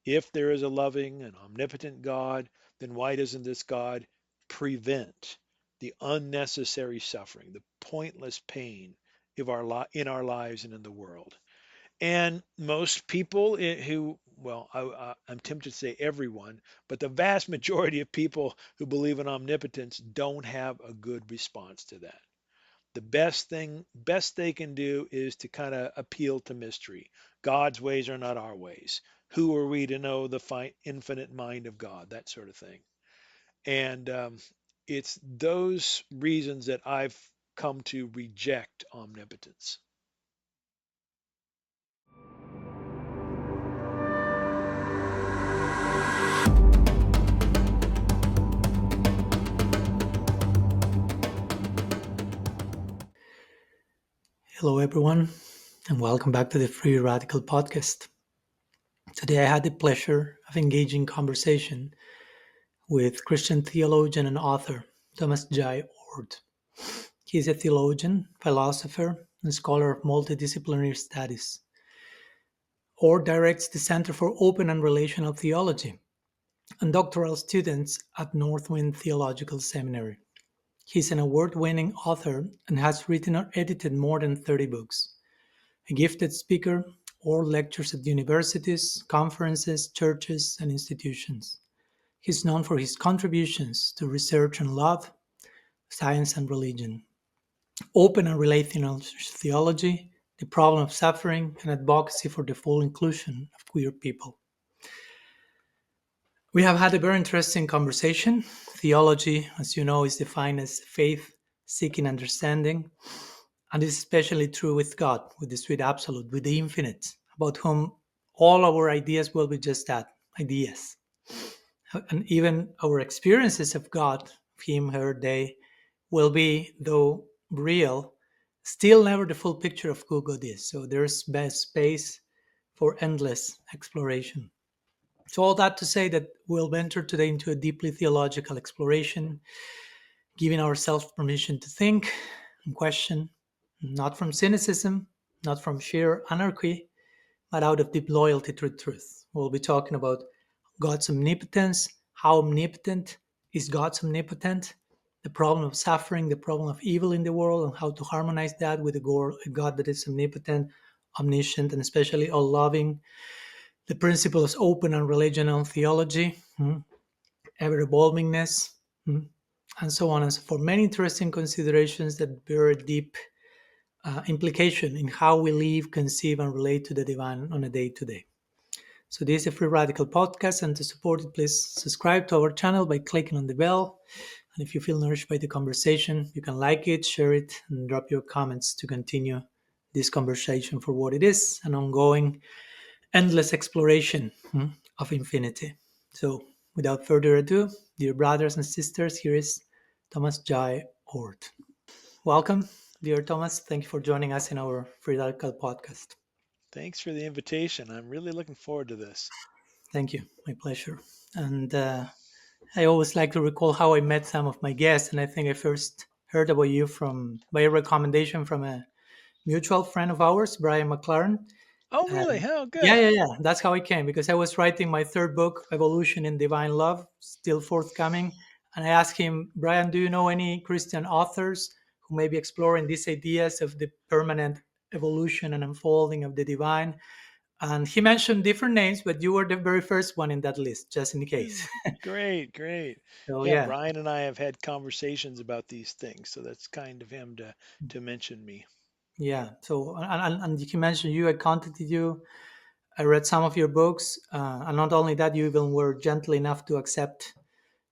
If there is a loving and omnipotent God, then why doesn't this God prevent the unnecessary suffering, the pointless pain in our lives and in the world? And most people who, well, I'm tempted to say everyone, but the vast majority of people who believe in omnipotence don't have a good response to that. The best they can do is to kind of appeal to mystery. God's ways are not our ways. Who are we to know the infinite mind of God? That sort of thing. And it's those reasons that I've come to reject omnipotence. Hello, everyone, and welcome back to the Free Radical Podcast. Today, I had the pleasure of engaging conversation with Christian theologian and author Thomas J. Oord. He is a theologian, philosopher, and scholar of multidisciplinary studies. Oord directs the Center for Open and Relational Theology and doctoral students at Northwind Theological Seminary. He's an award-winning author and has written or edited more than 30 books. A gifted speaker, Oord lectures at universities, conferences, churches, and institutions. He's known for his contributions to research on love, science, and religion, open and relational theology, the problem of suffering, and advocacy for the full inclusion of queer people. We have had a very interesting conversation. Theology, as you know, is defined as faith seeking understanding, and this is especially true with God, with the sweet absolute, with the infinite, about whom all our ideas will be just that, ideas. And even our experiences of God, of Him, her, they, will be, though real, still never the full picture of who God is. So there's best space for endless exploration. So all that to say that we'll venture today into a deeply theological exploration, giving ourselves permission to think and question, not from cynicism, not from sheer anarchy, but out of deep loyalty to truth. We'll be talking about God's omnipotence, how omnipotent is God's omnipotent, the problem of suffering, the problem of evil in the world, and how to harmonize that with a God that is omnipotent, omniscient, and especially all loving. The principles open and relational theology, ever evolvingness, and so on and so forth. Many interesting considerations that bear a deep implication in how we live, conceive, and relate to the divine on a day to day. So this is a Free Radical Podcast, and to support it, please subscribe to our channel by clicking on the bell. And if you feel nourished by the conversation, you can like it, share it, and drop your comments to continue this conversation for what it is, an ongoing, endless exploration of infinity. So without further ado, dear brothers and sisters, here is Thomas J. Oord. Welcome, dear Thomas. Thank you for joining us in our Free Radical Podcast. Thanks for the invitation. I'm really looking forward to this. Thank you. My pleasure. And I always like to recall how I met some of my guests, and I think I first heard about you by a recommendation from a mutual friend of ours, Brian McLaren. Oh, really? And Oh, yeah, good. yeah, yeah. That's how I came, because I was writing my third book, Evolution in Divine Love, still forthcoming. And I asked him, Brian, do you know any Christian authors who may be exploring these ideas of the permanent evolution and unfolding of the divine? And he mentioned different names, but you were the very first one in that list, just in case. Great, great. So Yeah, yeah, Brian and I have had conversations about these things, so that's kind of him to mention me. yeah. So and he mentioned you. I contacted you. I read some of your books, and not only that, you even were gentle enough to accept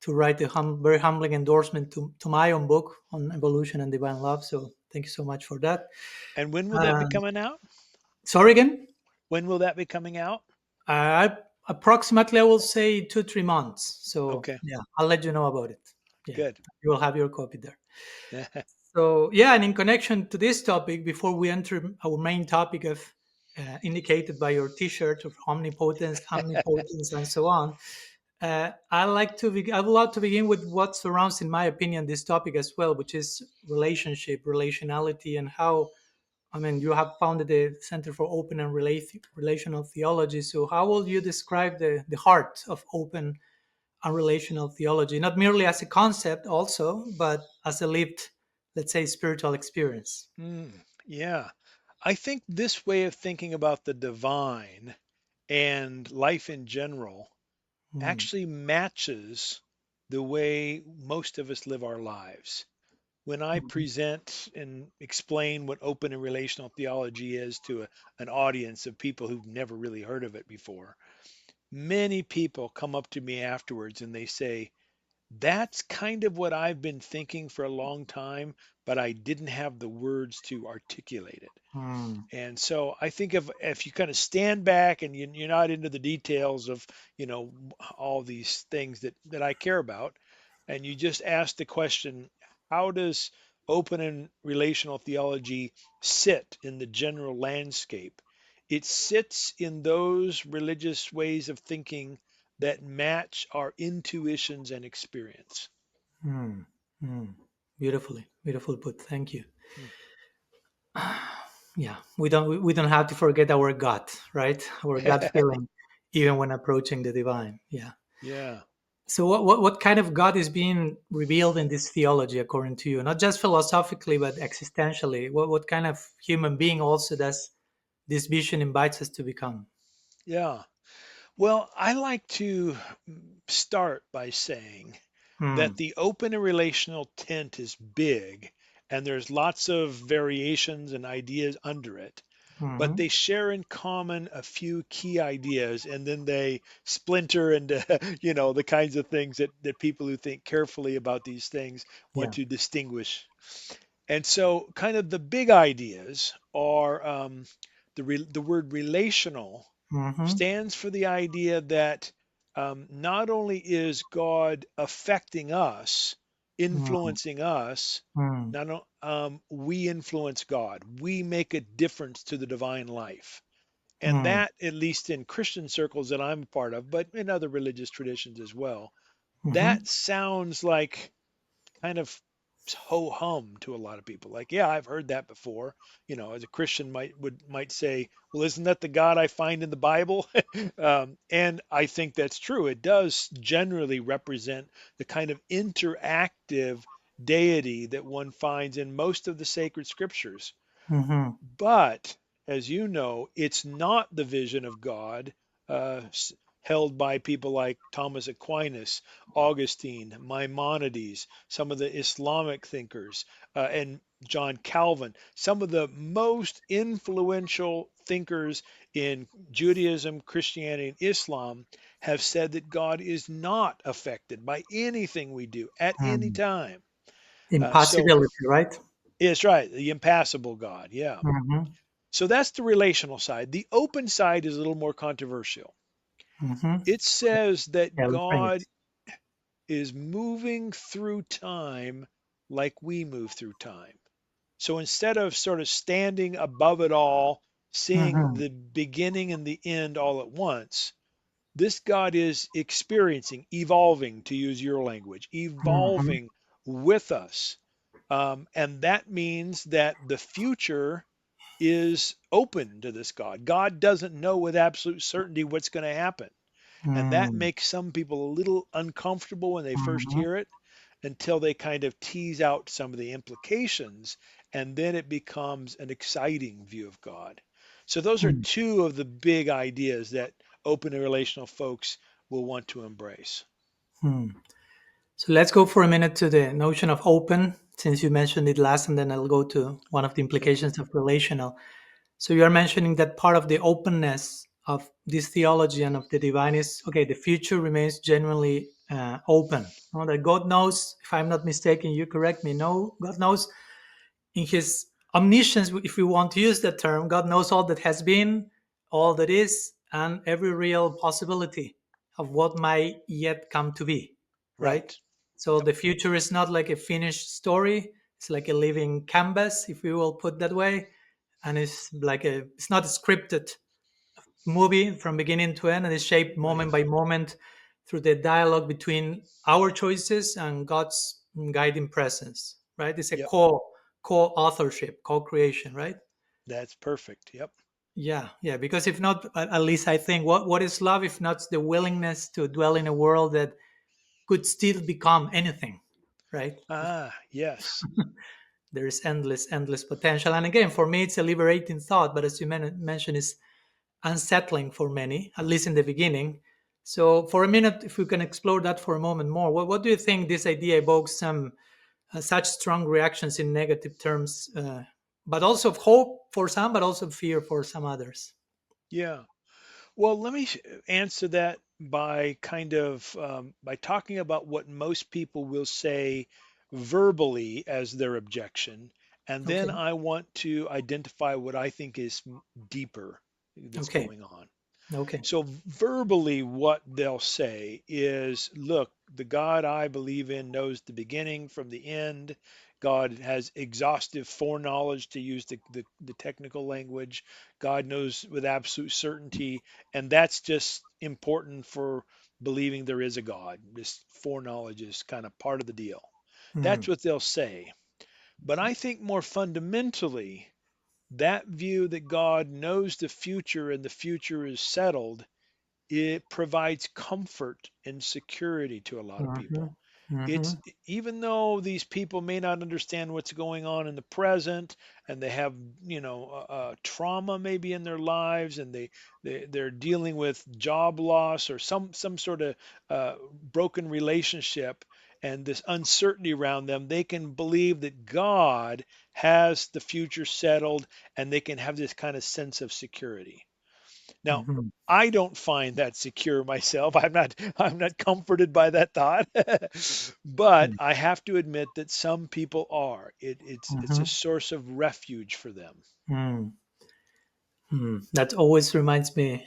to write a very humbling endorsement to my own book on evolution and divine love. So thank you so much for that. And when will that be Uh, coming out? Sorry again. When will that be coming out? Approximately, I will say 2-3 months. So Okay, yeah, I'll let you know about it. Yeah, good. you will have your copy there. So yeah, and in connection to this topic, before we enter our main topic of indicated by your T-shirt of omnipotence, omnipotence, and so on, I would like to begin with what surrounds, in my opinion, this topic as well, which is relationship, relationality, and how I mean, you have founded the Center for Open and Relational Theology. So, how will you describe the heart of open and relational theology, not merely as a concept, also, but as a lived, let's say, spiritual experience? Mm, yeah. I think this way of thinking about the divine and life in general Mm, actually matches the way most of us live our lives. When I mhm, present and explain what open and relational theology is to an audience of people who've never really heard of it before, many people come up to me afterwards and they say, that's kind of what I've been thinking for a long time, but I didn't have the words to articulate it. mm, And so I think if you kind of stand back and you're not into the details of, you know, all these things that I care about, and you just ask the question, how does open and relational theology sit in the general landscape? It sits in those religious ways of thinking that match our intuitions and experience. mm, mm. Beautifully, beautiful put. Thank you. Hmm. Yeah, we don't have to forget our gut, right? Our gut feeling, even when approaching the divine. Yeah. Yeah. So, what kind of God is being revealed in this theology, according to you? Not just philosophically, but existentially. What kind of human being also does this vision invites us to become? Yeah. Well, I like to start by saying that Hmm. the open and relational tent is big and there's lots of variations and ideas under it, but Mm-hmm. they share in common a few key ideas and then they splinter into, the kinds of things that people who think carefully about these things want Yeah. to distinguish. And so, kind of the big ideas are the word relational Mm-hmm. stands for the idea that not only is God affecting us, influencing us, Mm-hmm. not we influence God. We make a difference to the divine life. And that, at least in Christian circles that I'm a part of, but in other religious traditions as well, Mm-hmm. that sounds like kind of ho hum to a lot of people. Like, yeah, I've heard that before. As a Christian might say, well, isn't that the God I find in the Bible? And I think that's true. It does generally represent the kind of interactive deity that one finds in most of the sacred scriptures. Mm-hmm. But as you know, it's not the vision of God held by people like Thomas Aquinas, Augustine, Maimonides, some of the Islamic thinkers, and John Calvin. Some of the most influential thinkers in Judaism, Christianity, and Islam have said that God is not affected by anything we do at any Mm. time. So, Impossibility, right? it's right, the impassible God. Yeah. Mm-hmm. So that's the relational side. The open side is a little more controversial. Mm-hmm. It says that Yeah, let's bring God it. is moving through time like we move through time. So instead of sort of standing above it all, seeing Mm-hmm. the beginning and the end all at once, this God is experiencing, evolving, to use your language, Mm-hmm. evolving with us. And that means that the future is open to this God. God doesn't know with absolute certainty what's going to happen. And that Mm-hmm. makes some people a little uncomfortable when they first Mm-hmm. hear it until they kind of tease out some of the implications. And then it becomes an exciting view of God. So, those are two of the big ideas that open and relational folks will want to embrace. Mm-hmm. So let's go for a minute to the notion of open, since you mentioned it last, and then I'll go to one of the Sure. implications of relational. So you are mentioning that part of the openness of this theology and of the divine is okay. The future remains genuinely open. No, that God knows. If I'm not mistaken, you correct me. No, God knows in His omniscience, if we want to use that term. God knows all that has been, all that is, and every real possibility of what might yet come to be. Right. Right. So Yep. the future is not like a finished story. It's like a living canvas, if we will put that way, and it's not a scripted movie from beginning to end, and it's shaped Right. moment by moment through the dialogue between our choices and God's guiding presence, right? It's a Yep. co-authorship, co-creation, right? That's perfect. Yep. Yeah, yeah. Because if not, at least I think what is love if not the willingness to dwell in a world that could still become anything, right? Ah, yes. There is endless potential. And again, for me, it's a liberating thought. But as you mentioned, it's unsettling for many, at least in the beginning. So, for a minute, if we can explore that for a moment more, what do you think this idea evokes some such strong reactions in negative terms, but also of hope for some, but also fear for some others? Yeah. Well, let me answer that by kind of by talking about what most people will say verbally as their objection, and then Okay. I want to identify what I think is deeper that's Okay. going on. Okay. So, verbally, what they'll say is, look, the God I believe in knows the beginning from the end. God has exhaustive foreknowledge, to use the technical language. God knows with absolute certainty. And that's just important for believing there is a God. This foreknowledge is kind of part of the deal. That's Mm, what they'll say. But I think more fundamentally, that view that God knows the future and the future is settled, it provides comfort and security to a lot of mhm, people. It's mhm, even though these people may not understand what's going on in the present, and they have, trauma maybe in their lives, and they're dealing with job loss or some sort of broken relationship, and this uncertainty around them, they can believe that God has the future settled, and they can have this kind of sense of security. Now, mhm, I don't find that secure myself. I'm not comforted by that thought. But mm, I have to admit that some people are. It's a mhm, source of refuge for them. mm, mm. That always reminds me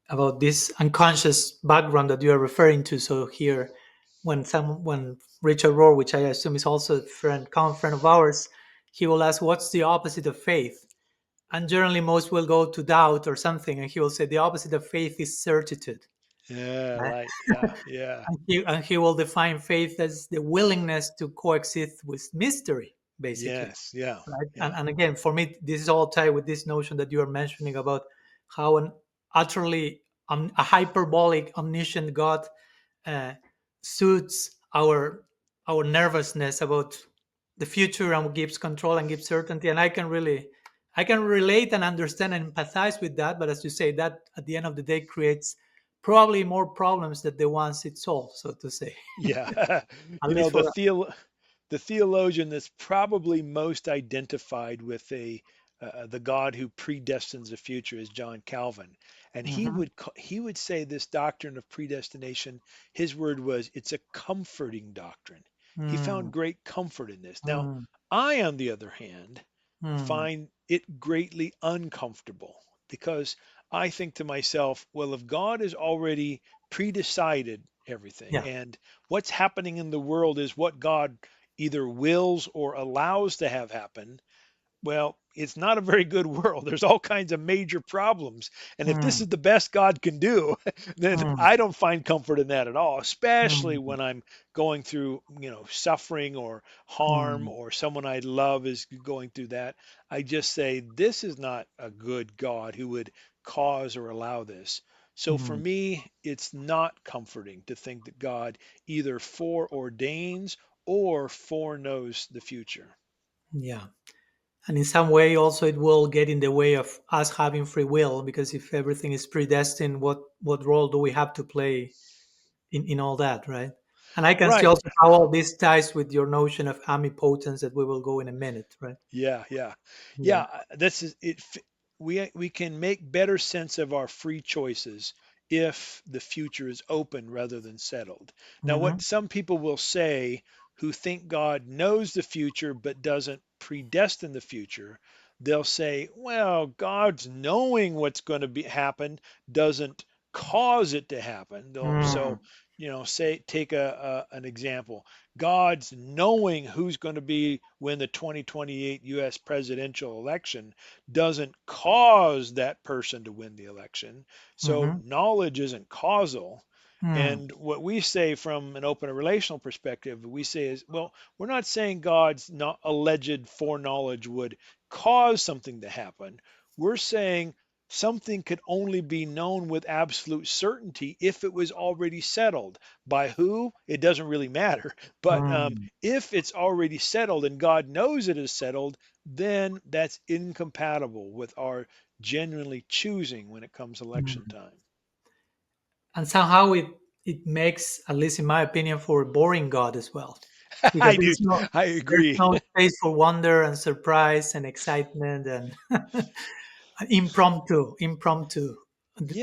about this unconscious background that you are referring to. So here, when Richard Rohr, which I assume is also a common friend of ours, he will ask, "What's the opposite of faith?" And generally, most will go to doubt or something, and he will say the opposite of faith is certitude. Yeah, Right? right. Yeah, yeah. And he will define faith as the willingness to coexist with mystery, basically. Yes, yeah, Right? And, yeah. and again, for me, this is all tied with this notion that you are mentioning about how an utterly a hyperbolic, omniscient God uh, suits our nervousness about the future and gives control and gives certainty. And I can relate and understand and empathize with that. But as you say, that at the end of the day creates probably more problems than the ones it solves, so to say. Yeah. At You know, least for the theologian that's probably most identified with the God who predestines the future is John Calvin, and Mhm. he would say this doctrine of predestination. His word was, it's a comforting doctrine. He found Mm, great comfort in this. Now, mm, I, on the other hand, mm. find it greatly uncomfortable, because I think to myself, well, if God has already predecided everything, Yeah. and what's happening in the world is what God either wills or allows to have happen, well, it's not a very good world. There's all kinds of major problems. And if this Mm, is the best God can do, then mm, I don't find comfort in that at all, especially mm, when I'm going through, suffering or harm, mm, or someone I love is going through that. I just say, this is not a good God who would cause or allow this. So for mm. me, it's not comforting to think that God either foreordains or foreknows the future. Yeah. And in some way, also, it will get in the way of us having free will, because if everything is predestined, what role do we have to play in all that, right? And I can see Right. also how all this ties with your notion of omnipotence that we will go in a minute, right? Yeah, yeah, yeah. Yeah. This is it. We can make better sense of our free choices if the future is open rather than settled. Now, Mm-hmm. what some people will say, who think God knows the future but doesn't predestine the future, they'll say, well, God's knowing what's going to be happen doesn't cause it to happen. Mm, Say, take an example. God's knowing who's going to be when the 2028 US presidential election doesn't cause that person to win the election. So mm-hmm. knowledge isn't causal. Mm, And what we say from an open and relational perspective, we say is, well, we're not saying God's not alleged foreknowledge would cause something to happen. We're saying something could only be known with absolute certainty if it was already settled. By who? It doesn't really matter. But Mm, if it's already settled and God knows it is settled, then that's incompatible with our genuinely choosing when it comes election mm. time. And somehow it makes, at least in my opinion, for a boring God as well, because I do. I there's agree. no space for wonder and surprise and excitement and impromptu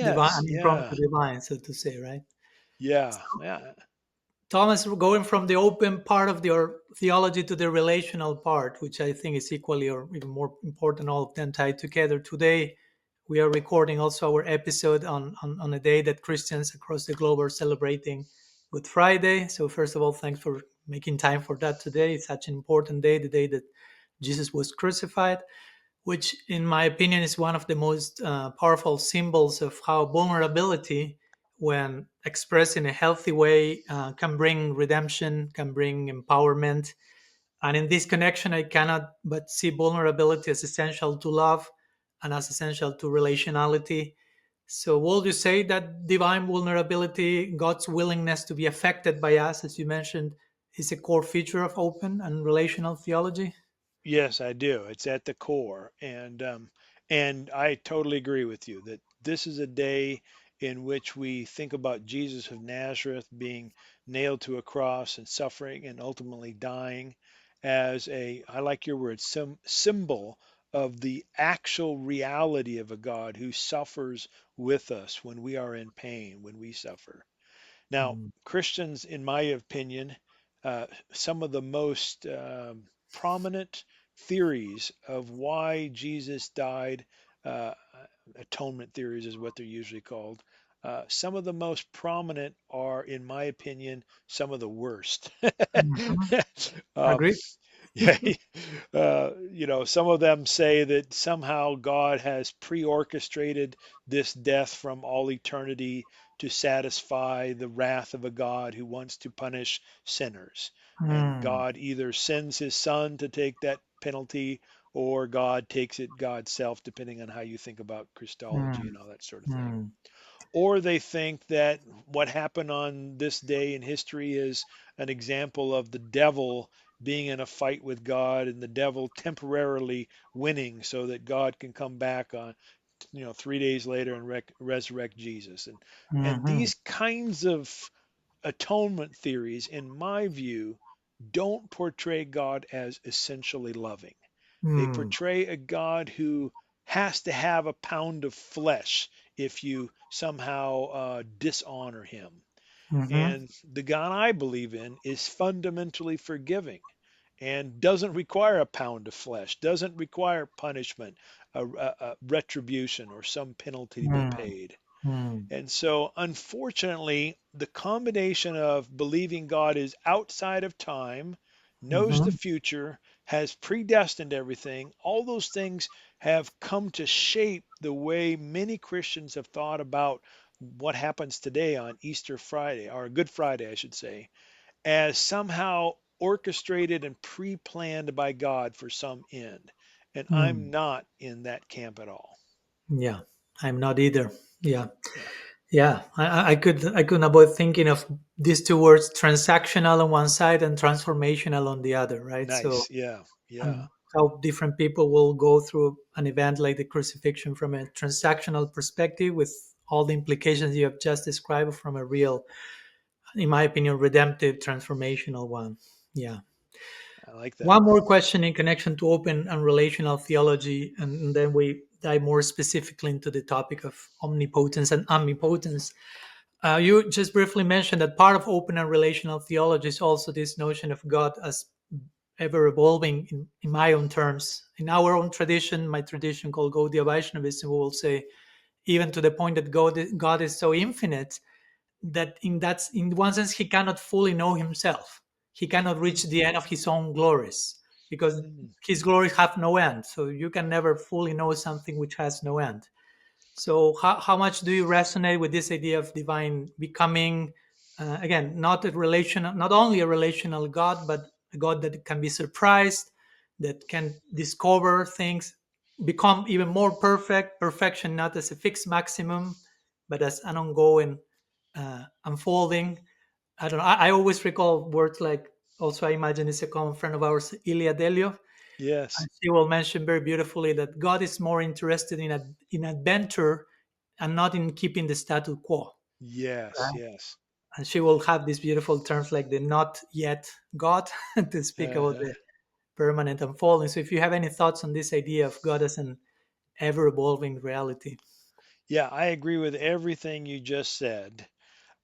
divine, Yes. an impromptu Yeah. divine, so to say, right? Yeah. Yeah. Thomas, going from the open part of your theology to the relational part, which I think is equally or even more important, all of them tied together. Today, we are recording also our episode on a day that Christians across the globe are celebrating Good Friday. So, first of all, thanks for making time for that today. It's such an important day, the day that Jesus was crucified, which, in my opinion, is one of the most powerful symbols of how vulnerability, when expressed in a healthy way, can bring redemption, can bring empowerment. And in this connection, I cannot but see vulnerability as essential to love and as essential to relationality. So, would you say that divine vulnerability, God's willingness to be affected by us, as you mentioned, is a core feature of open and relational theology? Yes, I do. It's at the core, and I totally agree with you that this is a day in which we think about Jesus of Nazareth being nailed to a cross and suffering and ultimately dying as a, I like your word, symbol of the actual reality of a God who suffers with us when we are in pain, when we suffer. Now, Mm, Christians, in my opinion, some of the most prominent theories of why Jesus died, uh, atonement theories is what they're usually called. Some of the most prominent are, in my opinion, some of the worst. mhm. um, Agree. yeah, some of them say that somehow God has pre-orchestrated this death from all eternity to satisfy the wrath of a God who wants to punish sinners. And Mm, God either sends his son to take that penalty or God takes it God's self, depending on how you think about Christology mm, and all that sort of thing. mm, Or they think that what happened on this day in history is an example of the devil being in a fight with God and the devil temporarily winning so that God can come back on 3 days later and resurrect Jesus. And mhm, these kinds of atonement theories, in my view, don't portray God as essentially loving. They mm, portray a God who has to have a pound of flesh if you somehow dishonor him. mhm, And the God I believe in is fundamentally forgiving and doesn't require a pound of flesh, doesn't require punishment, a retribution, or some penalty to be mm, paid. mm, And so, unfortunately, the combination of believing God is outside of time, knows the mhm, future, has predestined everything, all those things have come to shape the way many Christians have thought about what happens today on Easter Friday, or Good Friday, I should say, as somehow orchestrated and pre planned by God for some end. And I'm mm. not in that camp at all. Yeah, I'm not either. Yeah, Yeah. yeah. I couldn't avoid thinking of these two words: transactional on one side and transformational on the other. Right. So, Nice. Yeah. Yeah. and how different people will go through an event like the crucifixion from a transactional perspective, with all the implications you have just described, from a real, in my opinion, redemptive, transformational one. Yeah. I like that. One more question in connection to open and relational theology, and then we dive more specifically into the topic of omnipotence and omnipotence. You just briefly mentioned that part of open and relational theology is also this notion of God as ever evolving in my own terms. In our own tradition, my tradition called Gaudiya Vaishnavism, we will say, even to the point that God is so infinite that in one sense he cannot fully know himself. He cannot reach the end of his own glories because Mm, his glories have no end. So you can never fully know something which has no end. So how much do you resonate with this idea of divine becoming, again, not only a relational God, but a God that can be surprised, that can discover things, become even more perfect. Perfection not as a fixed maximum, but as an ongoing unfolding. I don't know. I always recall words like, also I imagine it's a common friend of ours, Ilia Delio. Yes. And she will mention very beautifully that God is more interested in adventure and not in keeping the status quo. Yes. Right? Yes. And she will have these beautiful terms like the not yet God to speak about Uh-huh. the permanent unfolding. So if you have any thoughts on this idea of God as an ever evolving reality. Yeah, I agree with everything you just said.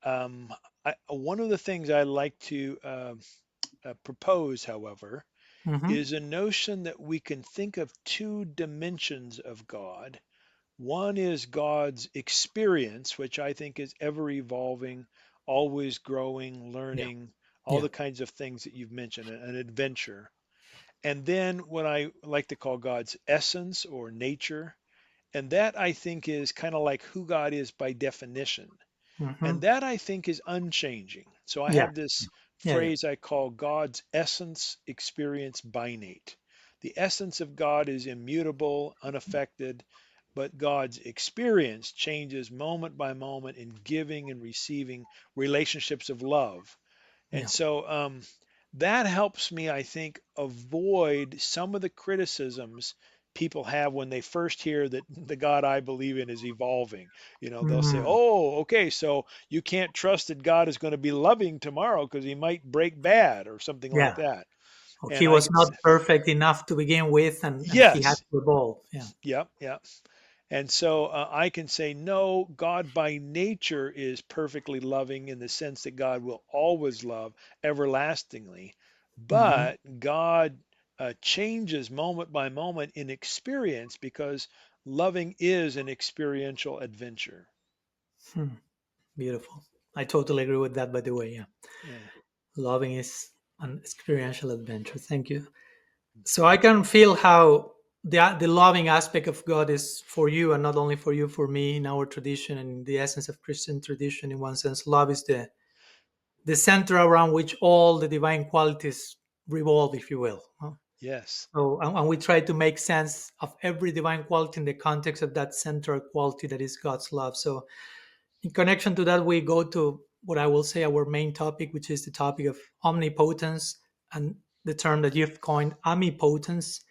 One of the things I like to propose, however, Hmm. is a notion that we can think of two dimensions of God. One is God's experience, which I think is ever evolving, always growing, Yeah. learning, all Yeah. the kinds of things that you've mentioned, an adventure. And then what I like to call God's essence or nature. And that I think is kind of like who God is by definition. Hmm. And that I think is unchanging. So I Yeah. have this Yeah. Yeah. phrase I call God's essence experience binate. The essence of God is immutable, unaffected, but God's experience changes moment by moment in giving and receiving relationships of love. And Yeah. so that helps me, I think, avoid some of the criticisms people have when they first hear that the God I believe in is evolving. They'll say, Mm. oh, okay, so you can't trust that God is going to be loving tomorrow because he might break bad or something like Yeah. that. Well, And he I was can not say, perfect enough to begin with, and he had yes, to evolve. Yeah. yep, yep. And so I can say, no, God by nature is perfectly loving in the sense that God will always love everlastingly. Hmm. But God changes moment by moment in experience because loving is an experiential adventure. Hmm. Beautiful. I totally agree with that, by the way. Yeah. Yeah. Loving is an experiential adventure. Thank you. So I can feel how the loving aspect of God is for you, and not only for you, for me, in our tradition and in the essence of Christian tradition. In one sense, love is the center around which all the divine qualities revolve, if you will. Huh? Yes. So, and we try to make sense of every divine quality in the context of that central quality that is God's love. So, in connection to that, we go to what I will say our main topic, which is the topic of omnipotence and the term that you've coined, omnipotence.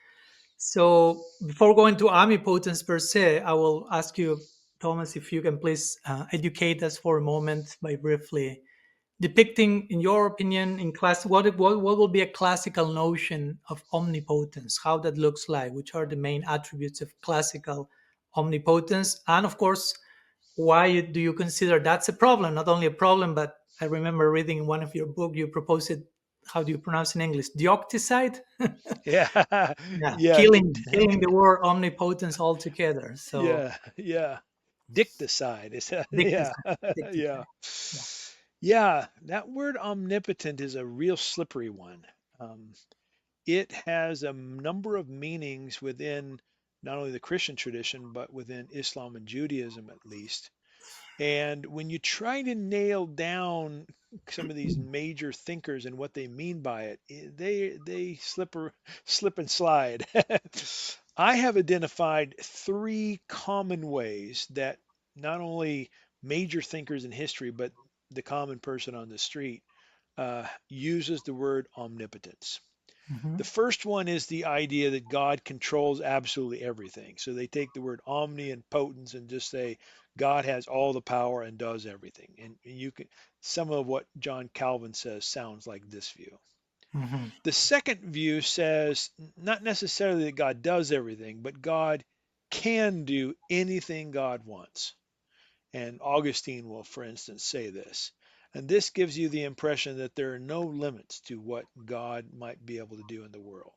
So, before going to omnipotence per se, I will ask you, Thomas, if you can please educate us for a moment by briefly depicting, in your opinion, in class, what will be a classical notion of omnipotence, how that looks like, which are the main attributes of classical omnipotence, and of course, why do you consider that's a problem? Not only a problem, but I remember reading in one of your book you proposed it. How do you pronounce in English? Deocticide? Yeah. Yeah, Yeah. killing the word omnipotence altogether. So Yeah. Yeah. Dicticide is yeah. dicticide, Yeah. dicticide. Yeah. Yeah. That word omnipotent is a real slippery one. Um, it has a number of meanings within not only the Christian tradition, but within Islam and Judaism at least. And when you try to nail down some of these major thinkers and what they mean by it, they slip and slide. I have identified three common ways that not only major thinkers in history, but the common person on the street uses the word omnipotence. Hmm. The first one is the idea that God controls absolutely everything. So they take the word omni and potence and just say God has all the power and does everything. And you can some of what John Calvin says sounds like this view. Hmm. The second view says not necessarily that God does everything, but God can do anything God wants. And Augustine will, for instance, say this. And this gives you the impression that there are no limits to what God might be able to do in the world.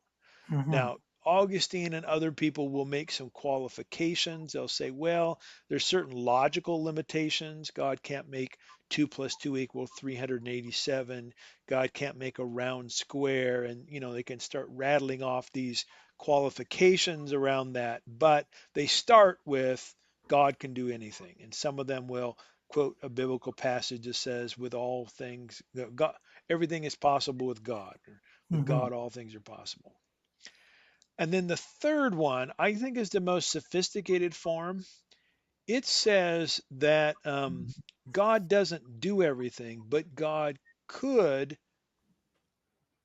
Hmm. Now, Augustine and other people will make some qualifications. They'll say, well, there's certain logical limitations. God can't make 2 plus 2 equal 387. God can't make a round square. And, they can start rattling off these qualifications around that. But they start with God can do anything. And some of them will quote a biblical passage that says, with all things, God, everything is possible with God. Or with Hmm. God, all things are possible. And then the third one, I think, is the most sophisticated form. It says that God doesn't do everything, but God could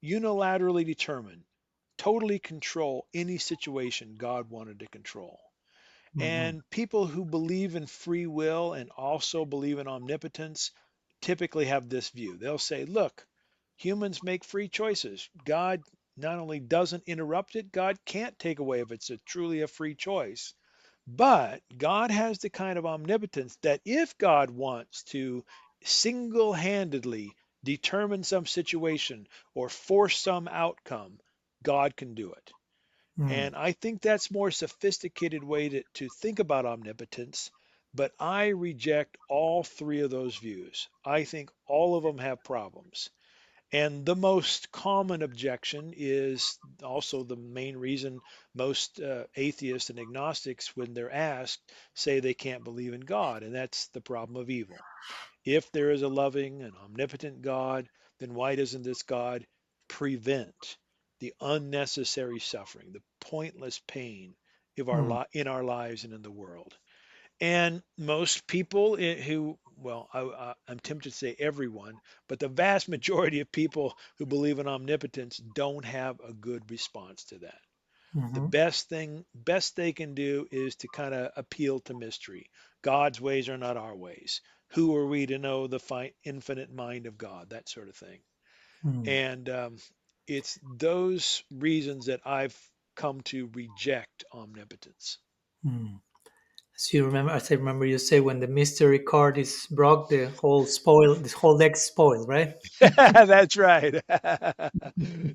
unilaterally determine, totally control any situation God wanted to control. Mm-hmm. And people who believe in free will and also believe in omnipotence typically have this view. They'll say, look, humans make free choices. God not only doesn't interrupt it, God can't take away if it's truly a free choice. But God has the kind of omnipotence that if God wants to single handedly determine some situation or force some outcome, God can do it. Mm, And I think that's more sophisticated way to think about omnipotence. But I reject all three of those views. I think all of them have problems. And the most common objection is also the main reason most atheists and agnostics, when they're asked, say they can't believe in God, and that's the problem of evil. If there is a loving and omnipotent God, then why doesn't this God prevent the unnecessary suffering, the pointless pain mm, in our lives and in the world? And most people who, well, I'm tempted to say everyone, but the vast majority of people who believe in omnipotence don't have a good response to that. The mhm, best they can do is to kind of appeal to mystery. God's ways are not our ways. Who are we to know the infinite mind of God? That sort of thing. mm, And it's those reasons that I've come to reject omnipotence. mm. As I remember, you say when the mystery card is broke, this whole deck's spoiled, right? That's right.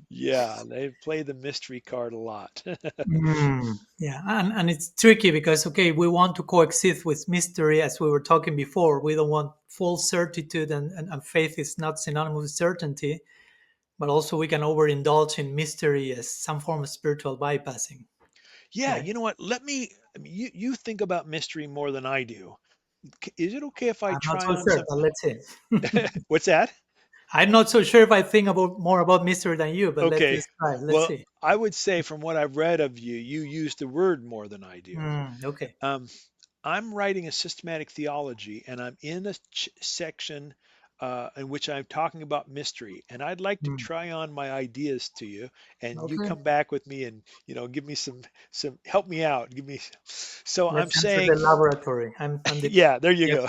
Yeah, they play the mystery card a lot. Yeah, and it's tricky because okay, we want to coexist with mystery as we were talking before. We don't want full certitude, and faith is not synonymous with certainty, but also we can overindulge in mystery as some form of spiritual bypassing, Yeah, right? you know what? I mean, you think about mystery more than I do. Is it okay if I I'm not try so on sure, some? but let's see. What's that? I'm not so sure if I think about more about mystery than you, but let's Okay. just try. Let's Well, see. I would say from what I've read of you, you use the word more than I do. Okay. Um, I'm writing a systematic theology, and I'm in a section in which I'm talking about mystery, and I'd like to Mm, try on my ideas to you, and you okay. come back with me and give me some help me out. Give me. So I'm Let's enter the saying, laboratory. I'm the yeah, there you yep. go.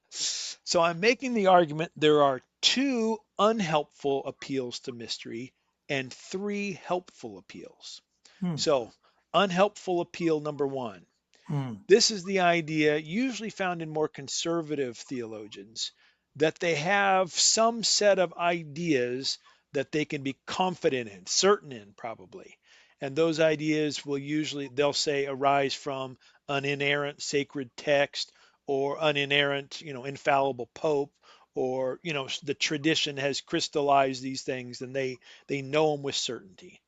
So I'm making the argument there are two unhelpful appeals to mystery and three helpful appeals. Mm, So, unhelpful appeal number one. mm, This is the idea, usually found in more conservative theologians, that they have some set of ideas that they can be confident in, certain in, probably. And those ideas will usually, they'll say, arise from an inerrant sacred text or an inerrant, infallible pope, or, the tradition has crystallized these things and they know them with certainty.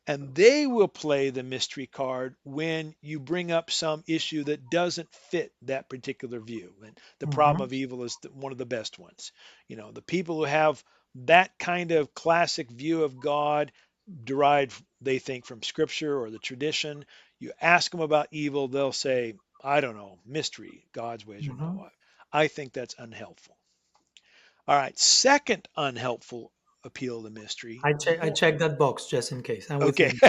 And they will play the mystery card when you bring up some issue that doesn't fit that particular view. And the problem mhm, of evil is one of the best ones. The people who have that kind of classic view of God derived, they think, from scripture or the tradition. You ask them about evil, they'll say, I don't know, mystery, God's ways are not mhm. what. I think that's unhelpful. All right, second unhelpful appeal to mystery. I check that box just in case. I'm with you Okay. on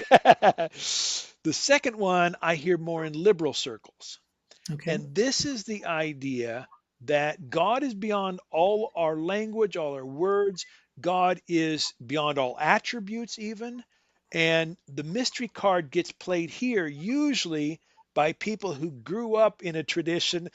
The second one I hear more in liberal circles. that. Okay. And this is the idea that God is beyond all our language, all our words. God is beyond all attributes, even. And the mystery card gets played here usually by people who grew up in a tradition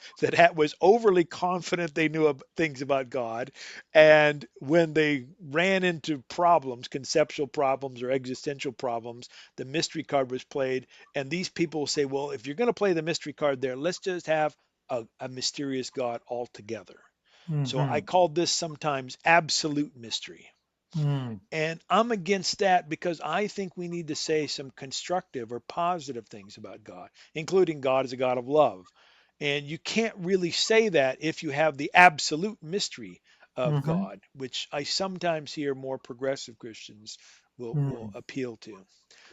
was overly confident they knew things about God. And when they ran into problems, conceptual problems or existential problems, the mystery card was played. And these people say, well, if you're going to play the mystery card there, let's just have a mysterious God altogether. So I Mm-hmm. call this sometimes absolute mystery. Mm, And I'm against that because I think we need to say some constructive or positive things about God, including God as a God of love. And you can't really say that if you have the absolute mystery of mhm, God, which I sometimes hear more progressive Christians will mm, appeal to.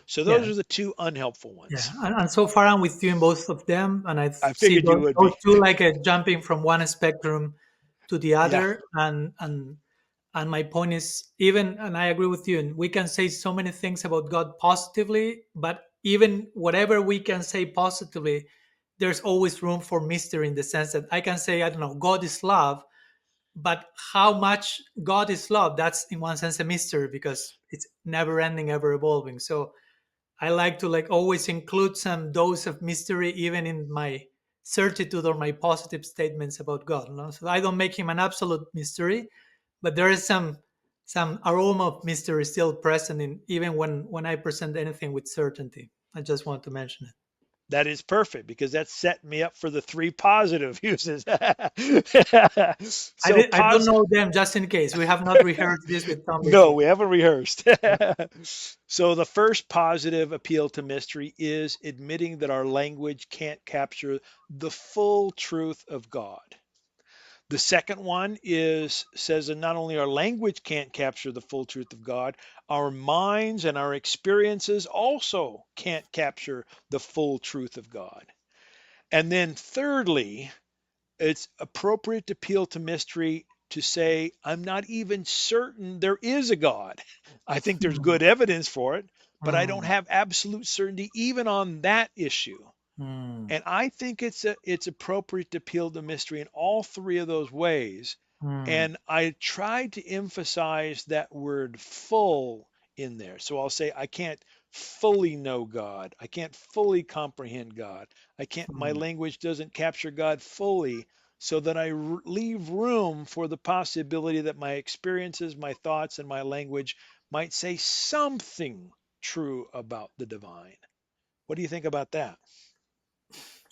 So those Yeah, are the two unhelpful yeah. ones. And so far, I'm with you in both of them, and I I see figured you would those be. two like a jumping from one spectrum to the Yeah, other. And my point is, even, and I agree with you, and we can say so many things about God positively, but even whatever we can say positively, there's always room for mystery, in the sense that I can say, I don't know, God is love, but how much God is love, that's in one sense a mystery, because it's never ending, ever evolving. So I like to like always include some dose of mystery even in my certitude or my positive statements about God. No? So I don't make him an absolute mystery, but there is some aroma of mystery still present in, even when I present anything with certainty. I just want to mention it. that is perfect because that's setting me up for the three positive uses. So I don't positive. know them, just in case. We have not rehearsed this with Tom No, before. we haven't rehearsed. Yeah. So the first positive appeal to mystery is admitting that our language can't capture the full truth of God. The second one is says that not only our language can't capture the full truth of God, our minds and our experiences also can't capture the full truth of God. And then thirdly, it's appropriate to appeal to mystery to say, I'm not even certain there is a God. I think there's Hmm. good evidence for it, but I don't Hmm. have absolute certainty even on that issue. Hmm. And I think it's appropriate to appeal to mystery in all three of those ways. Hmm. And I tried to emphasize that word full in there. So I'll say I can't fully know God. I can't fully comprehend God. I can't my Hmm. language doesn't capture God fully, so that I leave room for the possibility that my experiences, my thoughts and my language might say something true about the divine. What do you think about that?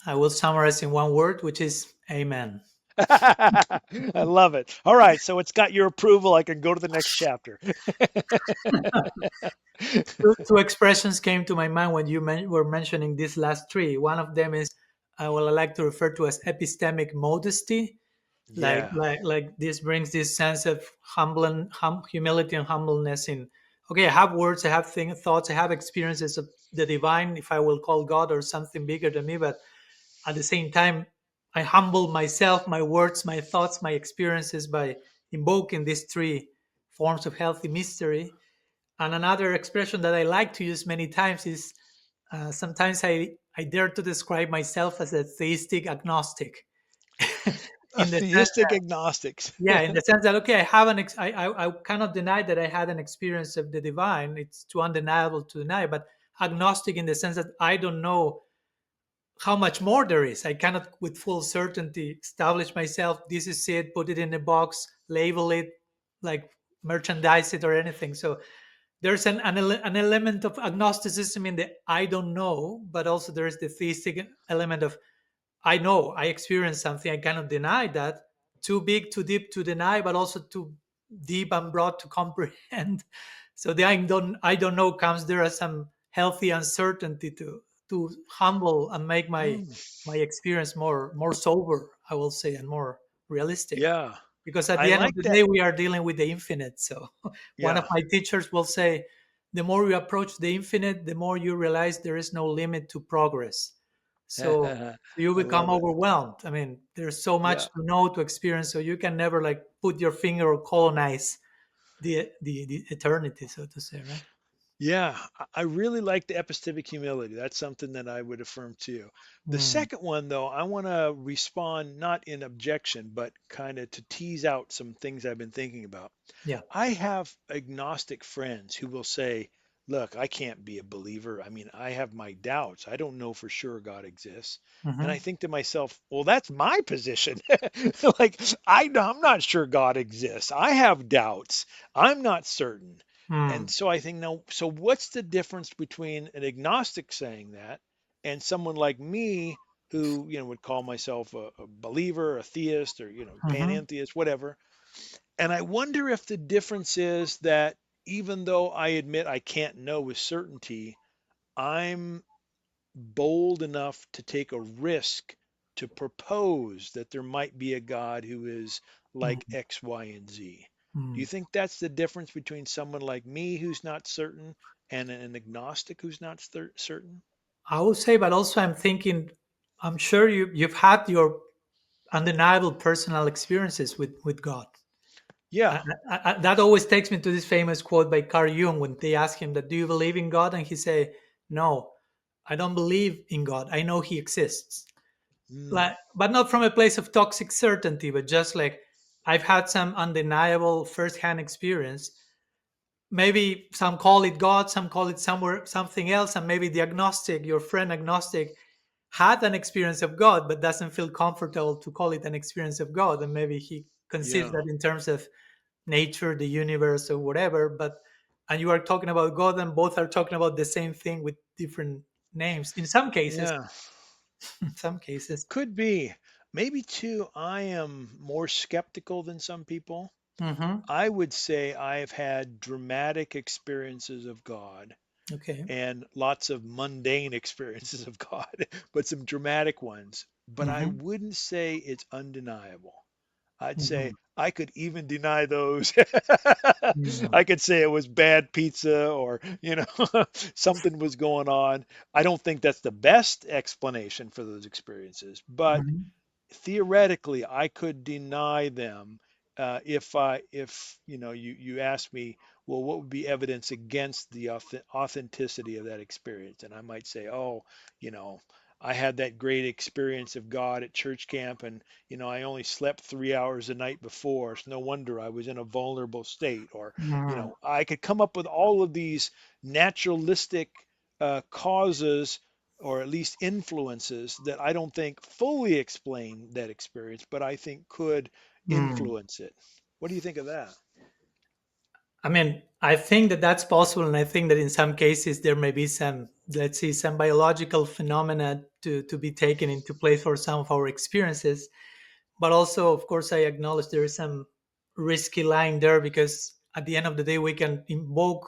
I will summarize in one word, which is amen. I love it. All right, so it's got your approval. I can go to the next chapter. Two expressions came to my mind when you were mentioning these last three. One of them is what I like to refer to as epistemic modesty. Yeah. Like this brings this sense of humility and humbleness in, okay, I have words, I have thoughts, I have experiences of the divine, if I will call God, or something bigger than me, but at the same time, I humble myself, my words, my thoughts, my experiences, by invoking these three forms of healthy mystery. And another expression that I like to use many times is, sometimes I dare to describe myself as a theistic agnostic. A In the sense, theistic agnostics. yeah, in the sense that, okay, I have I cannot deny that I had an experience of the divine. It's too undeniable to deny, but agnostic in the sense that I don't know how much more there is. I cannot with full certainty establish myself, this is it, put it in a box, label it, like merchandise it or anything. So there's an element of agnosticism in the I don't know, but also there's the theistic element of I know, I experienced something, I cannot deny that. Too big, too deep to deny, but also too deep and broad to comprehend. So the I don't know comes there as some healthy uncertainty to humble and make Mm, my experience more sober, I will say, and more realistic. yeah. Because at I the end of like the that. day, we are dealing with the infinite. So one of Yeah. my teachers will say, the more you approach the infinite, the more you realize there is no limit to progress. So I you become love it. overwhelmed. I mean, there's so Yeah. much to know, to experience, so you can never like put your finger or colonize the eternity, so to say, right? Yeah, I really like the epistemic humility. That's something that I would affirm too. The Mm, second one, though, I want to respond not in objection, but kind of to tease out some things I've been thinking about. yeah. I have agnostic friends who will say, look, I can't be a believer. I mean, I have my doubts. I don't know for sure God exists. And I Hmm. think to myself, well, that's my position. Like, I'm not sure God exists. I have doubts. I'm not certain. And Mm, so I think, now, so what's the difference between an agnostic saying that and someone like me who, would call myself a believer, a theist, or, hmm. panentheist, whatever. And I wonder if the difference is that even though I admit I can't know with certainty, I'm bold enough to take a risk to propose that there might be a God who is like Mm. X, Y, and Z. Do Hmm. you think that's the difference between someone like me who's not certain and an agnostic who's not certain? I would say, but also I'm thinking, I'm sure you've had your undeniable personal experiences with God. Yeah. That always takes me to this famous quote by Carl Jung when they ask him that, "Do you believe in God?" And he say, "No, I don't believe in God. I know He exists." Mm, Like, but not from a place of toxic certainty, but just like I've had some undeniable firsthand experience. Maybe some call it God, some call it somewhere something else, and maybe the agnostic, your friend agnostic, had an experience of God, but doesn't feel comfortable to call it an experience of God, and maybe he conceives yeah. that in terms of nature, the universe, or whatever. But and you are talking about God, and both are talking about the same thing with different names. In some cases, Yeah. in some cases. Could be. Maybe too, I am more skeptical than some people. Hmm. I would say I've had dramatic experiences of God Okay. and lots of mundane experiences of God, but some dramatic ones. But I Hmm. wouldn't say it's undeniable. I'd say Hmm. I could even deny those. Hmm. I could say it was bad pizza or, something was going on. I don't think that's the best explanation for those experiences, but Hmm. theoretically I could deny them if you ask me, well, what would be evidence against the authenticity of that experience? And I might say, oh, you know, I had that great experience of God at church camp, and I only slept 3 hours a night before. It's no wonder I was in a vulnerable state. Or, Hmm. I could come up with all of these naturalistic causes or at least influences that I don't think fully explain that experience, but I think could Hmm. influence it. What do you think of that? I mean, I think that that's possible, and I think that in some cases there may be some, let's see, some biological phenomena to be taken into place for some of our experiences. But also, of course, I acknowledge there is some risky line there because at the end of the day, we can invoke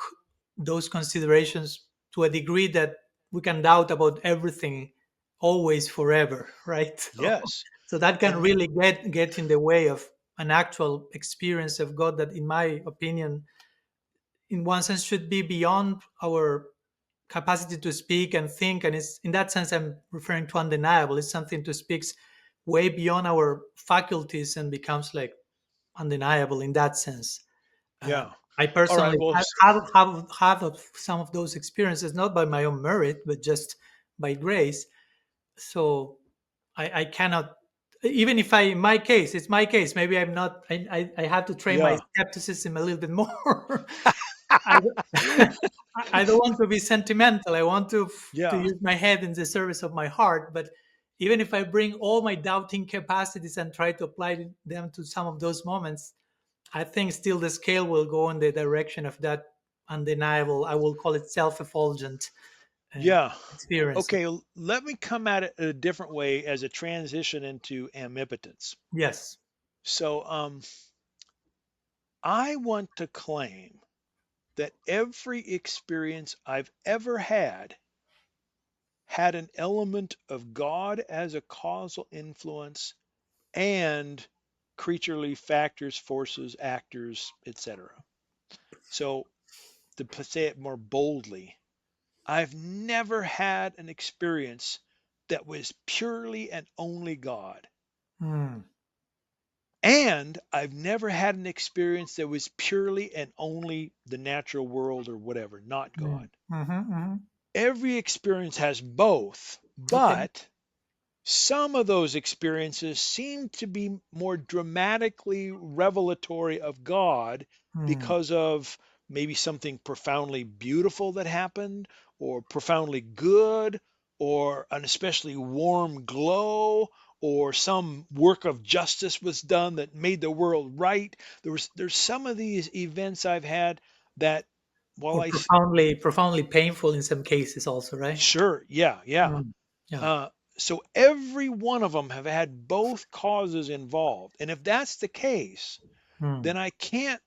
those considerations to a degree that we can doubt about everything, always, forever, right? Yes. So that can And really get in the way of an actual experience of God that, in my opinion, in one sense should be beyond our capacity to speak and think, and it's in that sense I'm referring to undeniable. It's something to speaks way beyond our faculties and becomes like undeniable in that sense. uh, yeah. I All right. personally Well, have some of those experiences, not by my own merit but just by grace. So I cannot, even if I, in my case, it's my case, maybe I'm not, I have to train my yeah. skepticism a little bit more. I I don't want to be sentimental. I want to Yeah. use my head in the service of my heart. But even if I bring all my doubting capacities and try to apply them to some of those moments, I think still the scale will go in the direction of that undeniable. I will call it self-effulgent uh, Yeah. experience. Okay. Let me come at it a different way as a transition into omnipotence. Yes. So, I want to claim that every experience I've ever had an element of God as a causal influence and creaturely factors, forces, actors, etc. So, to say it more boldly, I've never had an experience that was purely and only God. Hmm. And I've never had an experience that was purely and only the natural world or whatever, not Hmm. God. Mm-hmm. Every experience has both, Okay. but some of those experiences seem to be more dramatically revelatory of God Hmm. because of maybe something profoundly beautiful that happened, or profoundly good, or an especially warm glow, or some work of justice was done that made the world right. There's some of these events I've had that while Or profoundly painful in some cases, also, right? sure, yeah, yeah. Hmm. Yeah. Uh, so every one of them have had both causes involved. And if that's the case, Hmm. then I can't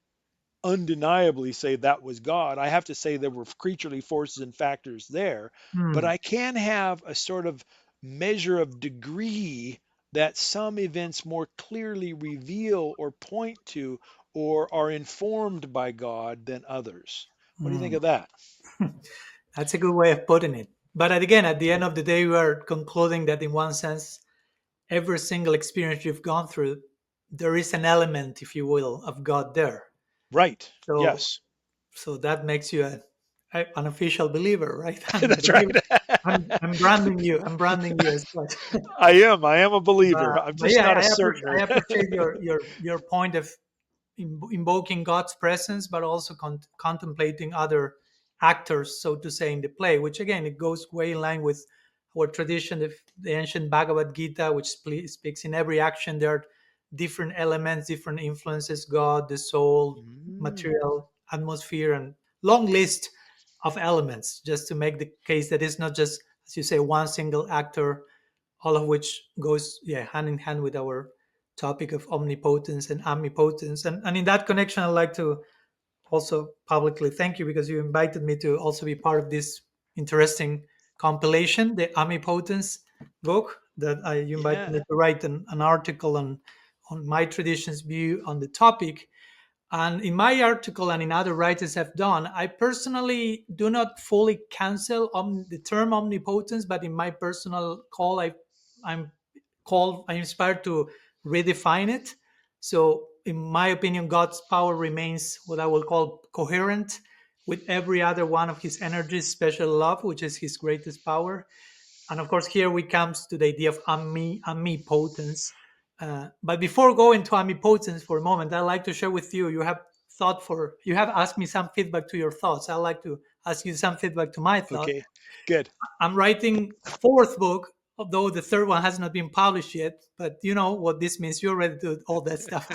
undeniably say that was God. I have to say there were creaturely forces and factors there, but Hmm. I can have a sort of measure of degree that some events more clearly reveal or point to, or are informed by God than others. What do you think Mm. of that? That's a good way of putting it. But again, at the end of the day, we are concluding that in one sense, every single experience you've gone through, there is an element, if you will, of God there. Right. So, Yes. so that makes you an official believer, right? I'm That's right. believe, I'm branding you. I'm branding you as such. I am. I am a believer. I'm But just yeah, not a I certainer. appreciate your point of invoking God's presence, but also contemplating other actors, so to say, in the play. Which again, it goes way in line with our tradition of the ancient Bhagavad Gita, which speaks in every action there are different elements, different influences: God, the soul, Mm, material, atmosphere, and long list of elements. Just to make the case that it's not just, as you say, one single actor, all of which goes hand in hand with our topic of omnipotence and omnipotence. And in that connection, I'd like to also publicly thank you because you invited me to also be part of this interesting compilation, the Omnipotence book that you invited yeah. me to write an article on my tradition's view on the topic. And in my article and in other writers have done, I personally do not fully cancel the term omnipotence, but in my personal call, I'm I'm inspired to redefine it. So, in my opinion, God's power remains what I will call coherent with every other one of His energies, special love, which is His greatest power. And of course, here we comes to the idea of omnipotence. But before going to omnipotence for a moment, I'd like to share with you. You have asked me some feedback to your thoughts. I'd like to ask you some feedback to my thought. Okay. Good. I'm writing a fourth book, although the third one has not been published yet. But you know what this means. You already do all that stuff.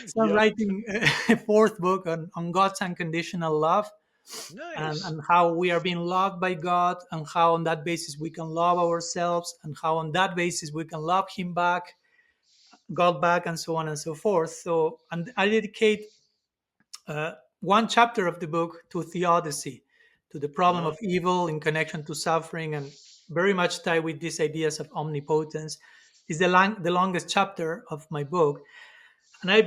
So I'm Yep. writing a fourth book on God's unconditional love Nice. and how we are being loved by God, and how on that basis we can love ourselves, and how on that basis we can love Him back, God back, and so on and so forth. So, and I dedicate uh, one chapter of the book to theodicy, to the problem Uh, of evil in connection to suffering, and very much tied with these ideas of omnipotence. Is the longest chapter of my book, and I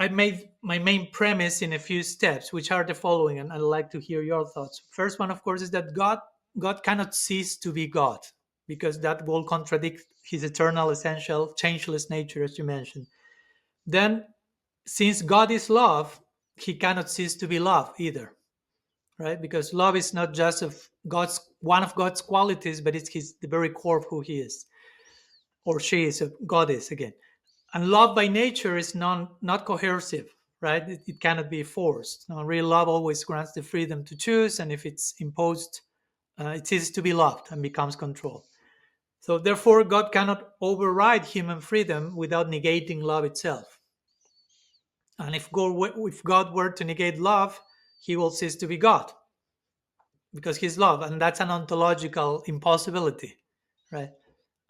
made my main premise in a few steps, which are the following, and I'd like to hear your thoughts. First one, of course, is that God cannot cease to be God, because that will contradict His eternal, essential, changeless nature, as you mentioned. Then, since God is love, He cannot cease to be love either, right? Because love is not just of God's one of God's qualities, but it's the very core of who He is, or she is, God is again. And love by nature is not coercive, right? It cannot be forced. Now, real love always grants the freedom to choose, and if it's imposed, it ceases to be loved and becomes control. So therefore, God cannot override human freedom without negating love itself. And if God were to negate love, He will cease to be God because He's love, and that's an ontological impossibility, right?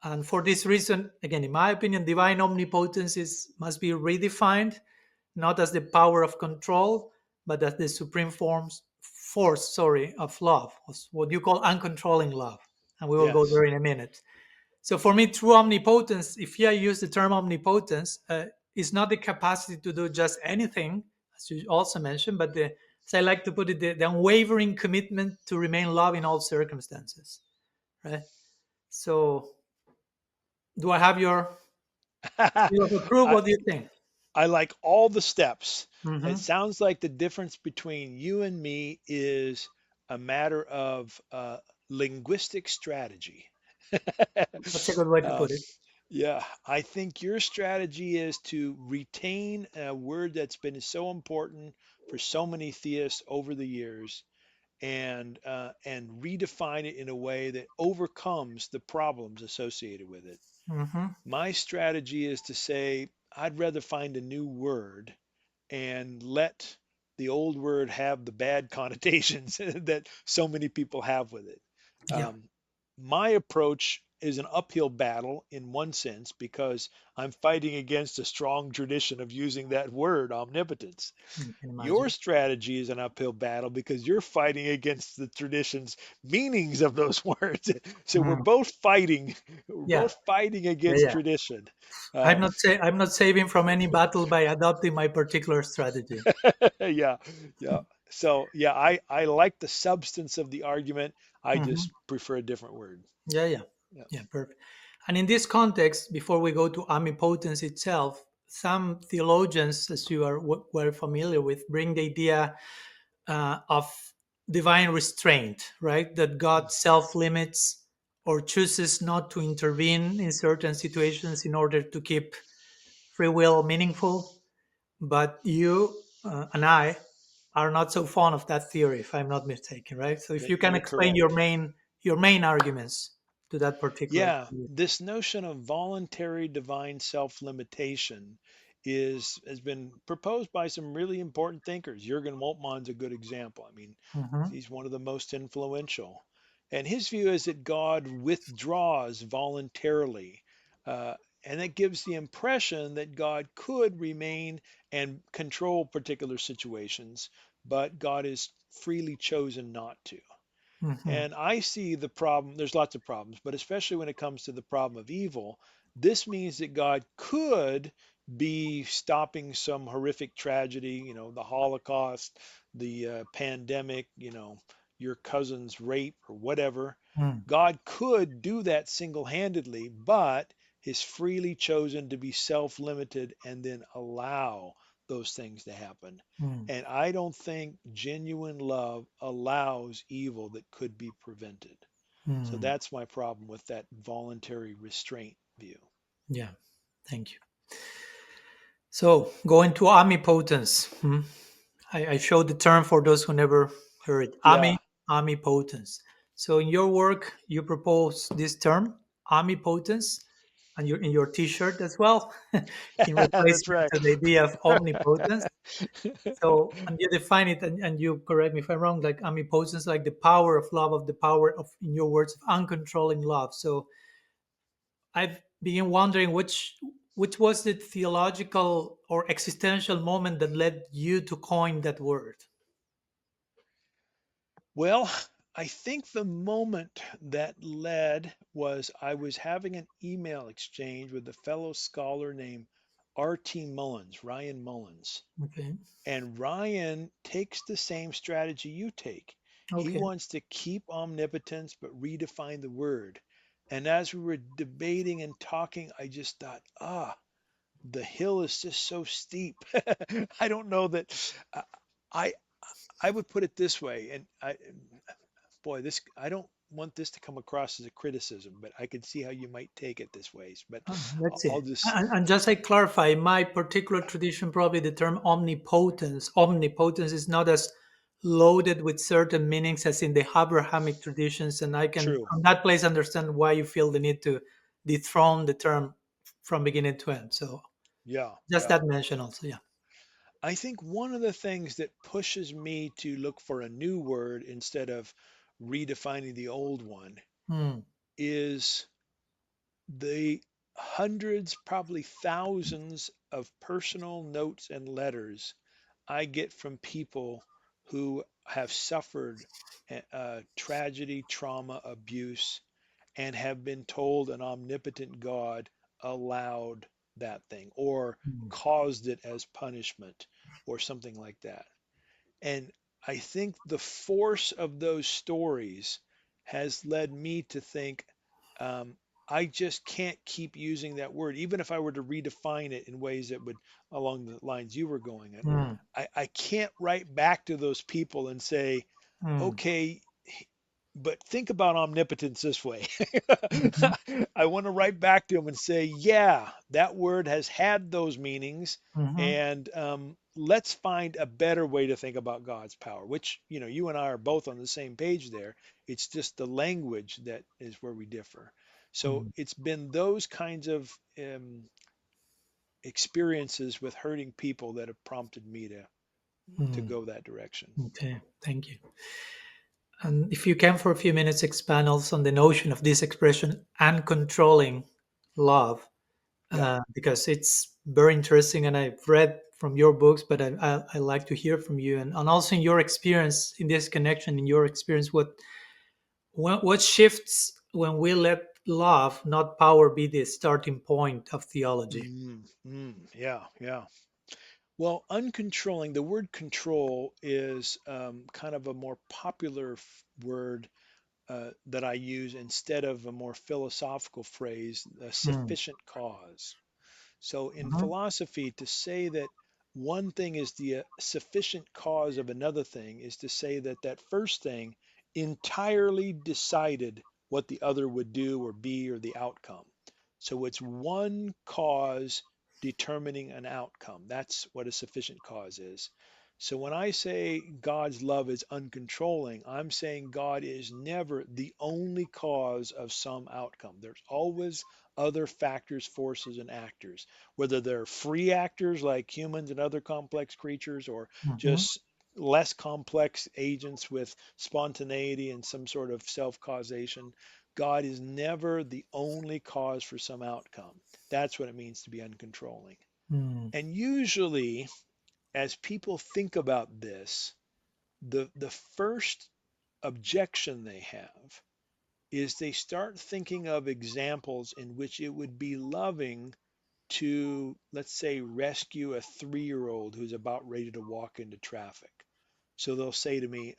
And for this reason, again, in my opinion, divine omnipotence must be redefined, not as the power of control, but as the supreme force, of love, what you call uncontrolling love. And we will go yes. there in a minute. So for me, true omnipotence, if I use the term omnipotence, is not the capacity to do just anything, as you also mentioned, but as I like to put it, the unwavering commitment to remain love in all circumstances, right? So do I have your seal of approval? I, What do you think? I like all the steps. It Hmm. sounds like the difference between you and me is a matter of linguistic strategy. That's a good way to Um, put it. yeah, I think your strategy is to retain a word that's been so important for so many theists over the years and redefine it in a way that overcomes the problems associated with it. Hmm. My strategy is to say, I'd rather find a new word and let the old word have the bad connotations that so many people have with it. Yeah. My approach is an uphill battle in one sense because I'm fighting against a strong tradition of using that word, omnipotence. I can Your imagine. strategy is an uphill battle because you're fighting against the tradition's meanings of those words. So we're Mm, both fighting. We're yeah, both fighting yeah, against yeah. tradition. I'm Um, not I'm not saving from any battle by adopting my particular strategy. yeah, yeah. So yeah, I like the substance of the argument. I Hmm. just prefer a different word. Yeah, yeah, Yeah. yeah, perfect. And in this context, before we go to omnipotence itself, some theologians, as you are well familiar with, bring the idea of divine restraint, right? That God self limits or chooses not to intervene in certain situations in order to keep free will meaningful. But you and I are not so fond of that theory, if I'm not mistaken, right? So if you can You're explain correct. your main arguments to that particular Yeah, theory. this notion of voluntary divine self-limitation is has been proposed by some really important thinkers. Jürgen Moltmann's a good example. I mean, Mm-hmm. he's one of the most influential. And his view is that God withdraws voluntarily. Uh, and that gives the impression that God could remain and control particular situations, but God is freely chosen not to. Mm-hmm. And I see the problem, there's lots of problems, but especially when it comes to the problem of evil, this means that God could be stopping some horrific tragedy, the Holocaust, the pandemic, your cousin's rape or whatever. Mm, God could do that single handedly, but is freely chosen to be self limited and then allow those things to happen. mm, And I don't think genuine love allows evil that could be prevented. So mm. that's my problem with that voluntary restraint view. Yeah, thank you. So going to omnipotence. I showed the term for those who never heard it. Yeah, Omnipotence. So in your work, you propose this term, omnipotence, and in your T-shirt as well, in that's replacement right. to the idea of omnipotence. So, and you define it, and you correct me if I'm wrong, like omnipotence, like the power of love, of the power of, in your words, of uncontrolling love. So I've been wondering which was the theological or existential moment that led you to coin that word. Well, I think the moment that led was I was having an email exchange with a fellow scholar named R.T. Mullins, Ryan Mullins. Okay. And Ryan takes the same strategy you take. He Okay. wants to keep omnipotence but redefine the word. And as we were debating and talking, I just thought, the hill is just so steep. I don't know that uh, I I would put it this way, and boy, this I don't want this to come across as a criticism, but I can see how you might take it this way. But Let's see. I'll just And just I clarify, my particular tradition, probably the term omnipotence is not as loaded with certain meanings as in the Abrahamic traditions, and I can true. from that place understand why you feel the need to dethrone the term from beginning to end. So Yeah, just yeah. that mention also, yeah. I think one of the things that pushes me to look for a new word instead of redefining the old one Hmm. is the hundreds, probably thousands of personal notes and letters I get from people who have suffered tragedy, trauma, abuse, and have been told an omnipotent God allowed that thing or Hmm. caused it as punishment or something like that. And I think the force of those stories has led me to think um, I just can't keep using that word, even if I were to redefine it in ways that would, along the lines you were going at. Hmm. I can't write back to those people and say, Hmm. okay, but think about omnipotence this way. Mhm. I want to write back to him and say, yeah, that word has had those meanings, Mhm. and let's find a better way to think about God's power. Which you and I are both on the same page there. It's just the language that is where we differ. So Mm. it's been those kinds of experiences with hurting people that have prompted me to Mm. go that direction. Okay, thank you. And if you can, for a few minutes, expand also on the notion of this expression, uncontrolling love, Yeah. because it's very interesting. And I've read from your books, but I like to hear from you, and also in your experience in this connection, in your experience, what shifts when we let love, not power, be the starting point of theology? Yeah, yeah. Well, uncontrolling, the word control is kind of a more popular word that I use instead of a more philosophical phrase, a Mm. sufficient cause. So in Mhm. philosophy, to say that one thing is the sufficient cause of another thing is to say that that first thing entirely decided what the other would do or be or the outcome. So it's one cause determining an outcome. That's what a sufficient cause is. So when I say God's love is uncontrolling, I'm saying God is never the only cause of some outcome. There's always other factors, forces, and actors, whether they're free actors like humans and other complex creatures, or Mhm. just less complex agents with spontaneity and some sort of self causation. God is never the only cause for some outcome. That's what it means to be uncontrolling. Mm. And usually, as people think about this, the first objection they have is they start thinking of examples in which it would be loving to, let's say, rescue a 3-year-old who's about ready to walk into traffic. So they'll say to me,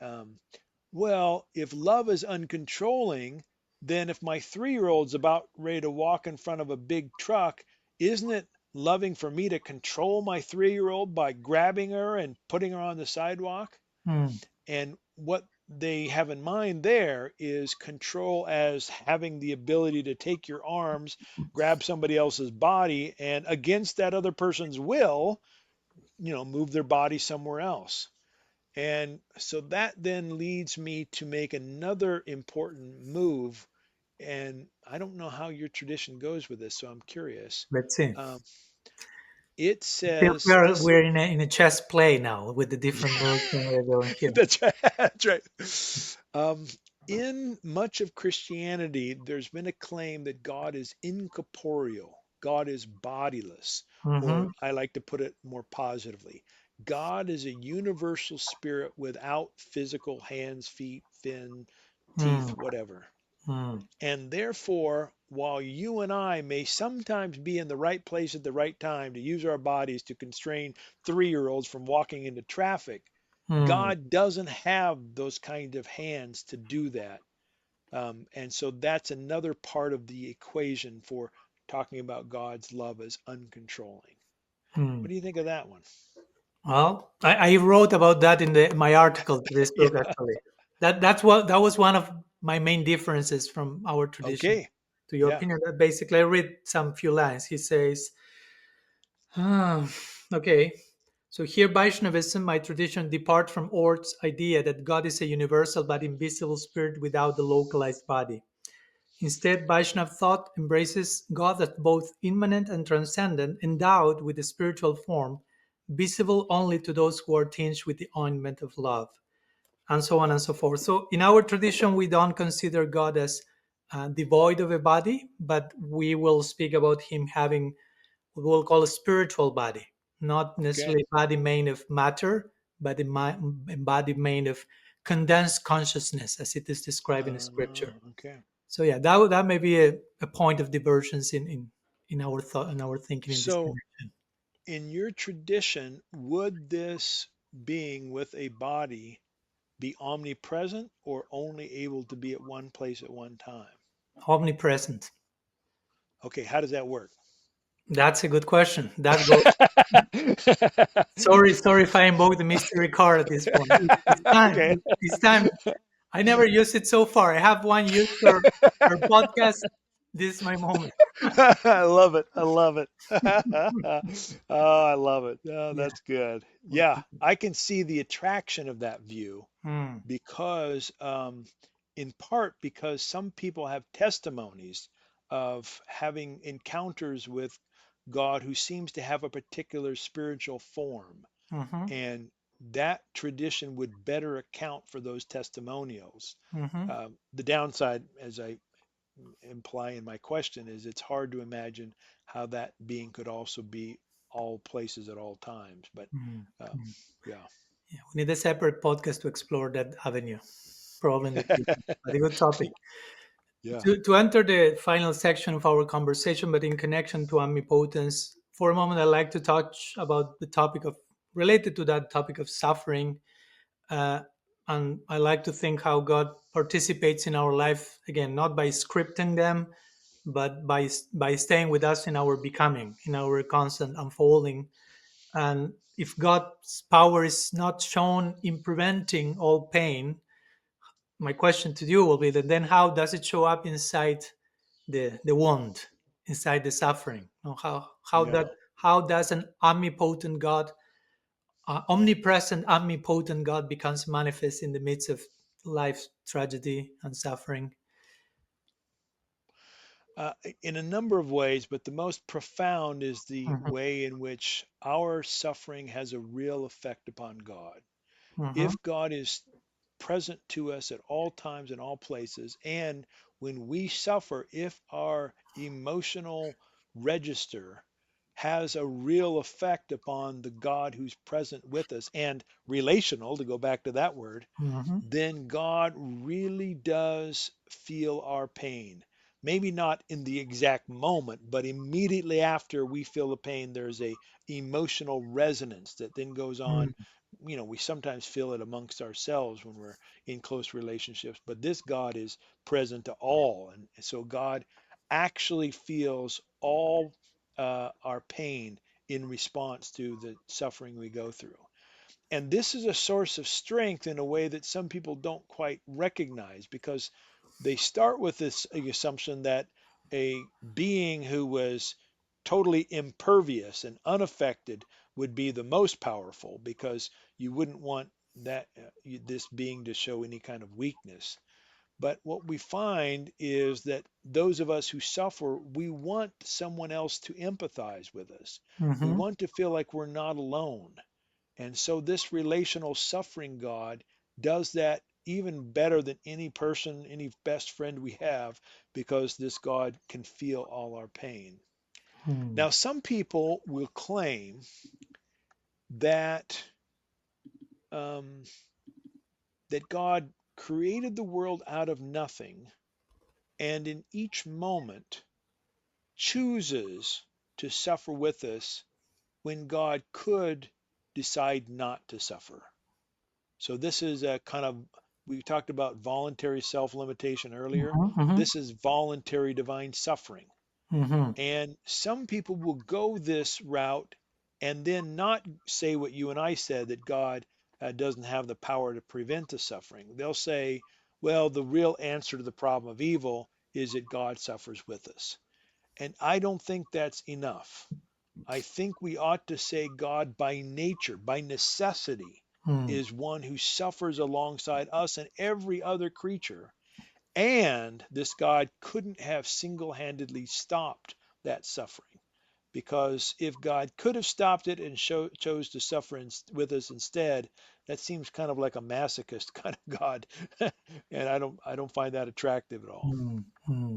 well, if love is uncontrolling, then if my 3-year-old's about ready to walk in front of a big truck, isn't it loving for me to control my 3-year-old by grabbing her and putting her on the sidewalk? Mm. And what they have in mind there is control as having the ability to take your arms, grab somebody else's body, and against that other person's will, move their body somewhere else. And so that then leads me to make another important move. And I don't know how your tradition goes with this, so I'm curious. Let's see. Um, it It feels says we're this. we're in a chess play now with the different moves that we're going here. That's right. That's right. Um, in much of Christianity, there's been a claim that God is incorporeal, God is bodiless, Mm-hmm. or I like to put it more positively, God is a universal spirit without physical hands, feet, fin, teeth, Mm. whatever. Mm. And therefore, while you and I may sometimes be in the right place at the right time to use our bodies to constrain 3-year-olds from walking into traffic, Mm. God doesn't have those kind of hands to do that. And so that's another part of the equation for talking about God's love as uncontrolling. What Mm. do you think of that one? Well, I wrote about that in my article to this book Yeah. actually. That was one of my main differences from our tradition Okay. to your Yeah. opinion. That basically, I read some few lines. He says, ah, okay. So here, Vaishnavism, my tradition, depart from Oord's idea that God is a universal but invisible spirit without the localized body. Instead, Vaishnav thought embraces God as both immanent and transcendent, endowed with a spiritual form, visible only to those who are tinged with the ointment of love, and so on and so forth. So, in our tradition, we don't consider God as devoid of a body, but we will speak about Him having what we'll call a spiritual body, not Okay. necessarily a body made of matter, but a body made of condensed consciousness, as it is described in Scripture. Okay. So yeah, that may be a point of divergence in our thought and our thinking in this So, connection. in your tradition, would this being with a body be omnipresent or only able to be at one place at one time? Omnipresent. Okay, how does that work? That's a good question. That goes. Sorry if I invoke the mystery card at this point. It's time. Okay. It's time. I never used it so far. I have one used per podcast. This is my moment. I love it. I love it. Oh, I love it. Oh, Yeah. that's good. Yeah, I can see the attraction of that view Hmm. because, in part, because some people have testimonies of having encounters with God who seems to have a particular spiritual form. Mm-hmm. And that tradition would better account for those testimonials. Hmm. The downside, as I imply in my question, is it's hard to imagine how that being could also be all places at all times. But um, yeah. Yeah, we need a separate podcast to explore that avenue, probably in the future. But a good topic. Yeah. To enter the final section of our conversation, but in connection to omnipotence, for a moment, I'd like to touch about the topic of related to that topic of suffering. Uh, and I like to think how God participates in our life again, not by scripting them, but by staying with us in our becoming, in our constant unfolding. And if God's power is not shown in preventing all pain, my question to you will be that then how does it show up inside the wound, inside the suffering? You know, Yeah. how does an omnipotent God, omnipresent omnipotent God, becomes manifest in the midst of life's tragedy and suffering? Uh, in a number of ways, but the most profound is the Hmm. way in which our suffering has a real effect upon God. Hmm. If God is present to us at all times and all places, and when we suffer, if our emotional register has a real effect upon the God who's present with us and relational, to go back to that word, Hmm. then God really does feel our pain. Maybe not in the exact moment, but immediately after we feel the pain, there's a emotional resonance that then goes on. You know, we sometimes feel it amongst ourselves when we're in close relationships, but this God is present to all. And so God actually feels all our pain in response to the suffering we go through. And this is a source of strength in a way that some people don't quite recognize because they start with this assumption that a being who was totally impervious and unaffected would be the most powerful because you wouldn't want that this being to show any kind of weakness. But what we find is that those of us who suffer, we want someone else to empathize with us. We Hmm. want to feel like we're not alone. And so this relational suffering God does that even better than any person, any best friend we have, because this God can feel all our pain. Hmm. Now, some people will claim that um, that God created the world out of nothing, and in each moment chooses to suffer with us when God could decide not to suffer. So this is a kind of, we talked about voluntary self-limitation earlier. Hmm. This is voluntary divine suffering. Hmm. And some people will go this route and then not say what you and I said, that God doesn't have the power to prevent the suffering. They'll say, well, the real answer to the problem of evil is that God suffers with us. And I don't think that's enough. I think we ought to say God by nature, by necessity, Hmm. is one who suffers alongside us and every other creature. And this God couldn't have single handedly stopped that suffering. Because if God could have stopped it and chose to suffer with us instead, that seems kind of like a masochist kind of God, and I don't find that attractive at all. Hmm. Hmm.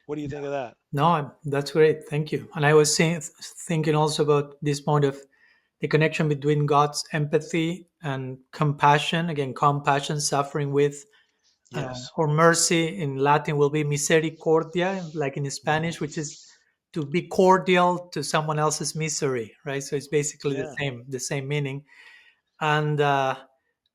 What do you think of that? No, that's great. Thank you. And I was thinking also about this point of the connection between God's empathy and compassion. Again, compassion, suffering with, Yes. or mercy in Latin will be misericordia, like in Hmm. Spanish, which is to be cordial to someone else's misery, right? So it's basically Yeah. the same meaning. And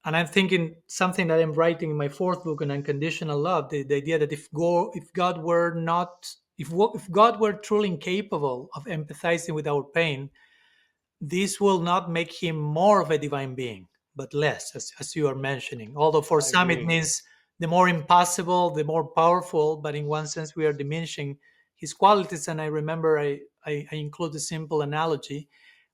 and I'm thinking something that I'm writing in my fourth book on unconditional love, the idea that if God were not, if God were truly incapable of empathizing with our pain, this will not make him more of a divine being, but less, as you are mentioning. Although for I some it agree. means the more impossible, the more powerful, but in one sense we are diminishing his qualities. And I remember I include a simple analogy,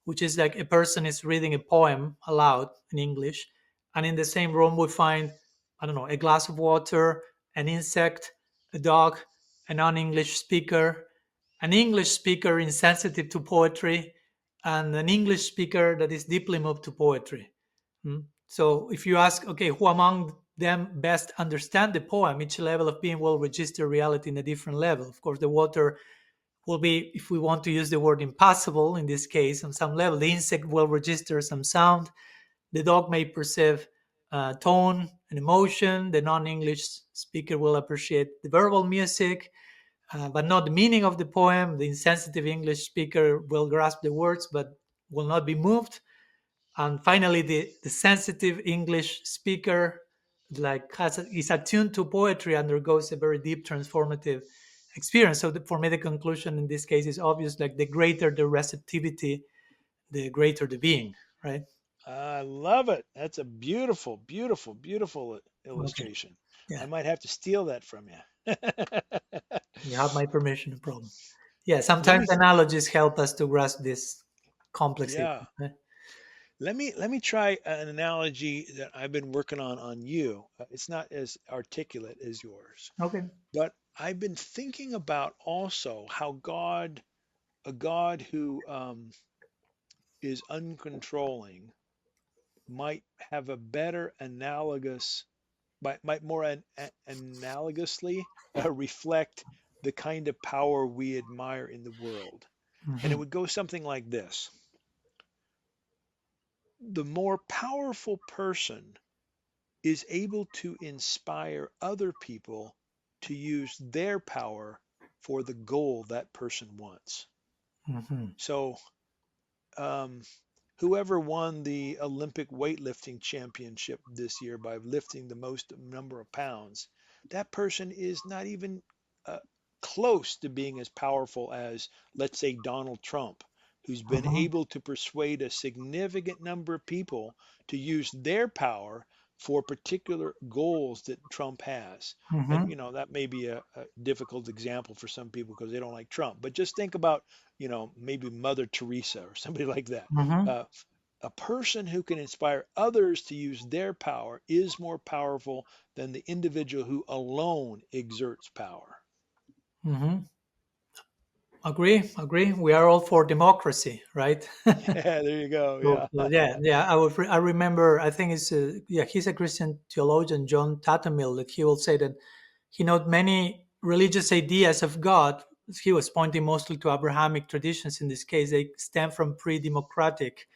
which is like a person is reading a poem aloud in English, and in the same room we find, I don't know, a glass of water, an insect, a dog, a non English speaker, an English speaker insensitive to poetry, and an English speaker that is deeply moved to poetry. So if you ask, okay, who among them best understand the poem, each level of being will register reality in a different level. Of course, the water will be, if we want to use the word impossible in this case, on some level, the insect will register some sound. The dog may perceive tone and emotion. The non-English speaker will appreciate the verbal music, but not the meaning of the poem. The insensitive English speaker will grasp the words, but will not be moved. And finally, the sensitive English speaker is attuned to poetry, undergoes a very deep transformative experience. So for me, the conclusion in this case is obvious: like the greater the receptivity, the greater the being. Right? I love it. That's a beautiful, beautiful, beautiful Okay. illustration. I Yeah. might have to steal that from you. You have my permission. No problem. Yeah. Let Sometimes me, analogies help us to grasp this complexity. yeah. Right? Let me try an analogy that I've been working on you. It's not as articulate as yours, Okay. but I've been thinking about also how a God who is uncontrolling, might have a better analogous, might more analogously reflect the kind of power we admire in the world. And it Hmm. would go something like this: the more powerful person is able to inspire other people to use their power for the goal that person wants. Hmm. So, um, whoever won the Olympic weightlifting championship this year by lifting the most number of pounds, that person is not even uh, close to being as powerful as, let's say, Donald Trump, who's been Hmm. able to persuade a significant number of people to use their power for particular goals that Trump has. And, Hmm. that may be a difficult example for some people because they don't like Trump. But just think about, maybe Mother Teresa or somebody like that. Hmm. Uh, a person who can inspire others to use their power is more powerful than the individual who alone exerts power. Hmm. Agree, agree. We are all for democracy, right? Yeah, there you go. So, Yeah. so yeah, yeah. I remember. I think it's yeah. He's a Christian theologian, John Tatamil, that he will say that he noted many religious ideas of God. He was pointing mostly to Abrahamic traditions. In this case, they stem from pre-democratic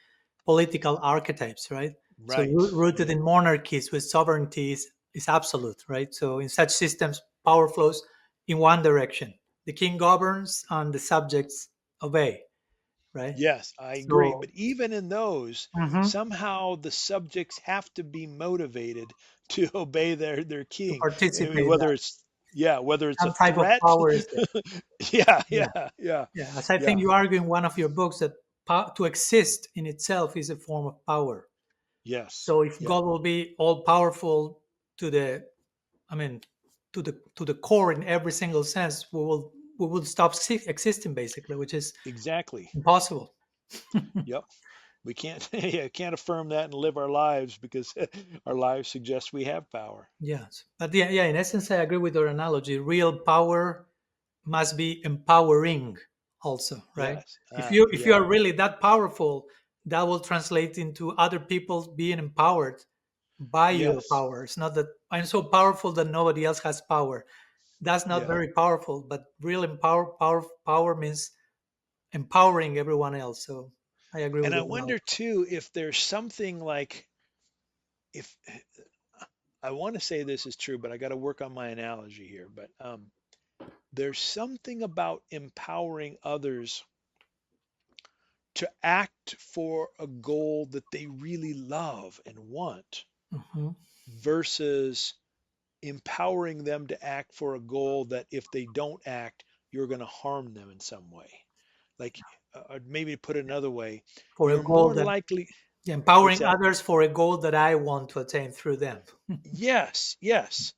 political archetypes, right? So Right. rooted Yep. in monarchies, where sovereignty is absolute, right? So in such systems, power flows in one direction. The king governs, and the subjects obey, right? Yes, I agree. So. But even in those, Mhm. somehow the subjects have to be motivated to obey their To king. I mean, participate in whether that. it's, yeah, whether it's a Some type of threat. power is there. Yeah, Yeah, yeah, yeah, yeah. As I think yeah. you argue in one of your books that to exist in itself is a form of power. Yes. So if Yep. God will be all powerful to the, I mean, to the core in every single sense, we will stop existing basically, which is Exactly. impossible. Yep. We can't yeah, can't affirm that and live our lives because our lives suggest we have power. Yes, but yeah, yeah. In essence, I agree with your analogy. Real power must be empowering, also, right? Yes. If you Yeah. are really that powerful, that will translate into other people being empowered by your Yes. power. It's not that I'm so powerful that nobody else has power. That's not Yeah. very powerful. But real power means empowering everyone else. So I agree And with I your analogy. wonder too if there's something like, if I want to say this is true, but I got to work on my analogy here. But there's something about empowering others to act for a goal that they really love and want Hmm. versus empowering them to act for a goal that if they don't act, you're going to harm them in some way. Like, maybe to put it another way, For a you're goal more that likely, what's empowering that? others for a goal that I want to attain through them. Yes, yes.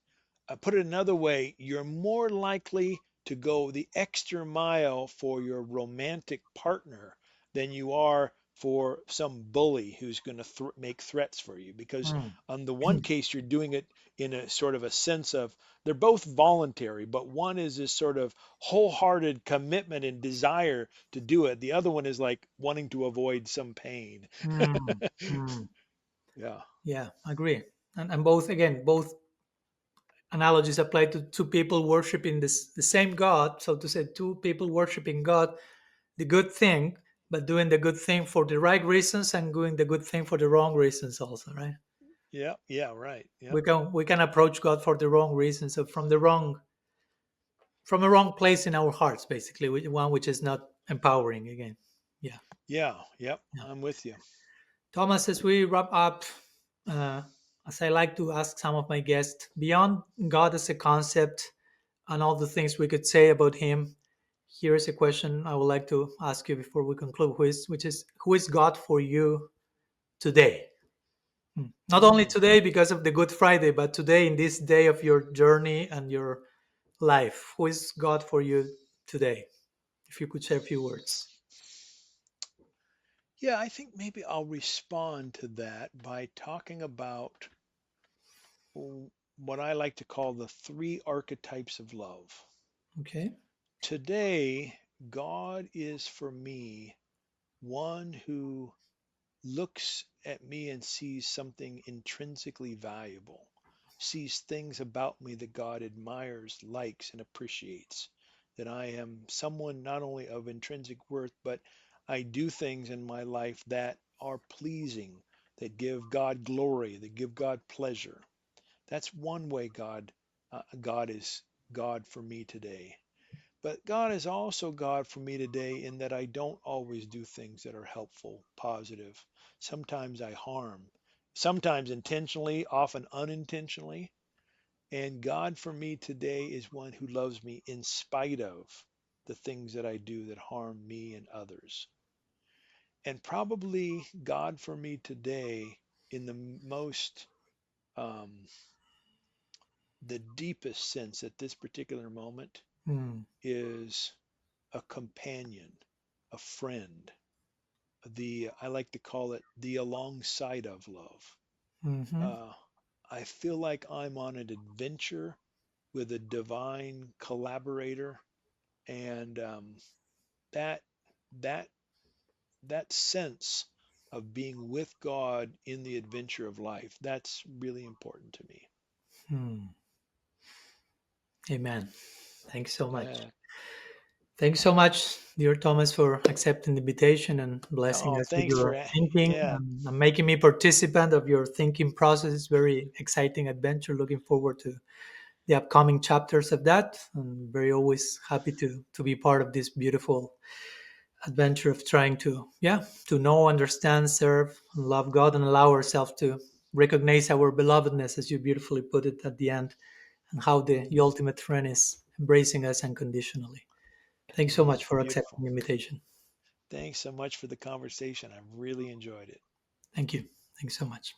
Put it another way, you're more likely to go the extra mile for your romantic partner than you are for some bully who's going to make threats for you. Because Mm. on the one case, you're doing it in a sort of a sense of, they're both voluntary, but one is this sort of wholehearted commitment and desire to do it. The other one is like wanting to avoid some pain. Mm. Mm. Yeah. Yeah, I agree. And both, again, both analogies apply to two people worshiping the same God. So to say, two people worshiping God, the good thing, but doing the good thing for the right reasons and doing the good thing for the wrong reasons also, right? Yeah. Yeah. Right. Yep. We can approach God for the wrong reasons, so from a wrong place in our hearts, basically, one which is not empowering again. Yeah. Yeah. Yep. Yeah. I'm with you. Thomas, as we wrap up, uh, as I like to ask some of my guests, beyond God as a concept and all the things we could say about Him, here is a question I would like to ask you before we conclude, which is, who is God for you today? Not only Mm. today because of the Good Friday, but today in this day of your journey and your life. Who is God for you today? If you could share a few words. Yeah. I think maybe I'll respond to that by talking about what I like to call the three archetypes of love. Okay. Today, God is for me one who looks at me and sees something intrinsically valuable, sees things about me that God admires, likes, and appreciates. That I am someone not only of intrinsic worth, but I do things in my life that are pleasing, that give God glory, that give God pleasure. That's one way God is God for me today. But God is also God for me today in that I don't always do things that are helpful, positive. Sometimes I harm, sometimes intentionally, often unintentionally. And God for me today is one who loves me in spite of the things that I do that harm me and others. And probably God for me today in the most, um, the deepest sense at this particular moment Mm. is a companion, a friend, the I like to call it the alongside of love. Hmm. Uh, I feel like I'm on an adventure with a divine collaborator, and that that that sense of being with God in the adventure of life, that's really important to me. Hmm. Amen. Thanks so much. Uh, Thanks so much, dear Thomas, for accepting the invitation and blessing oh, us with thanks your for thinking yeah, and making me participant of your thinking process. It's very exciting adventure. Looking forward to the upcoming chapters of that. I'm very always happy to be part of this beautiful adventure of trying to, yeah, to know, understand, serve, and love God, and allow ourselves to recognize our belovedness, as you beautifully put it at the end, and how the ultimate friend is embracing us unconditionally. Thanks so much for accepting beautiful. the invitation. Thanks so much for the conversation. I've really enjoyed it. Thank you. Thanks so much.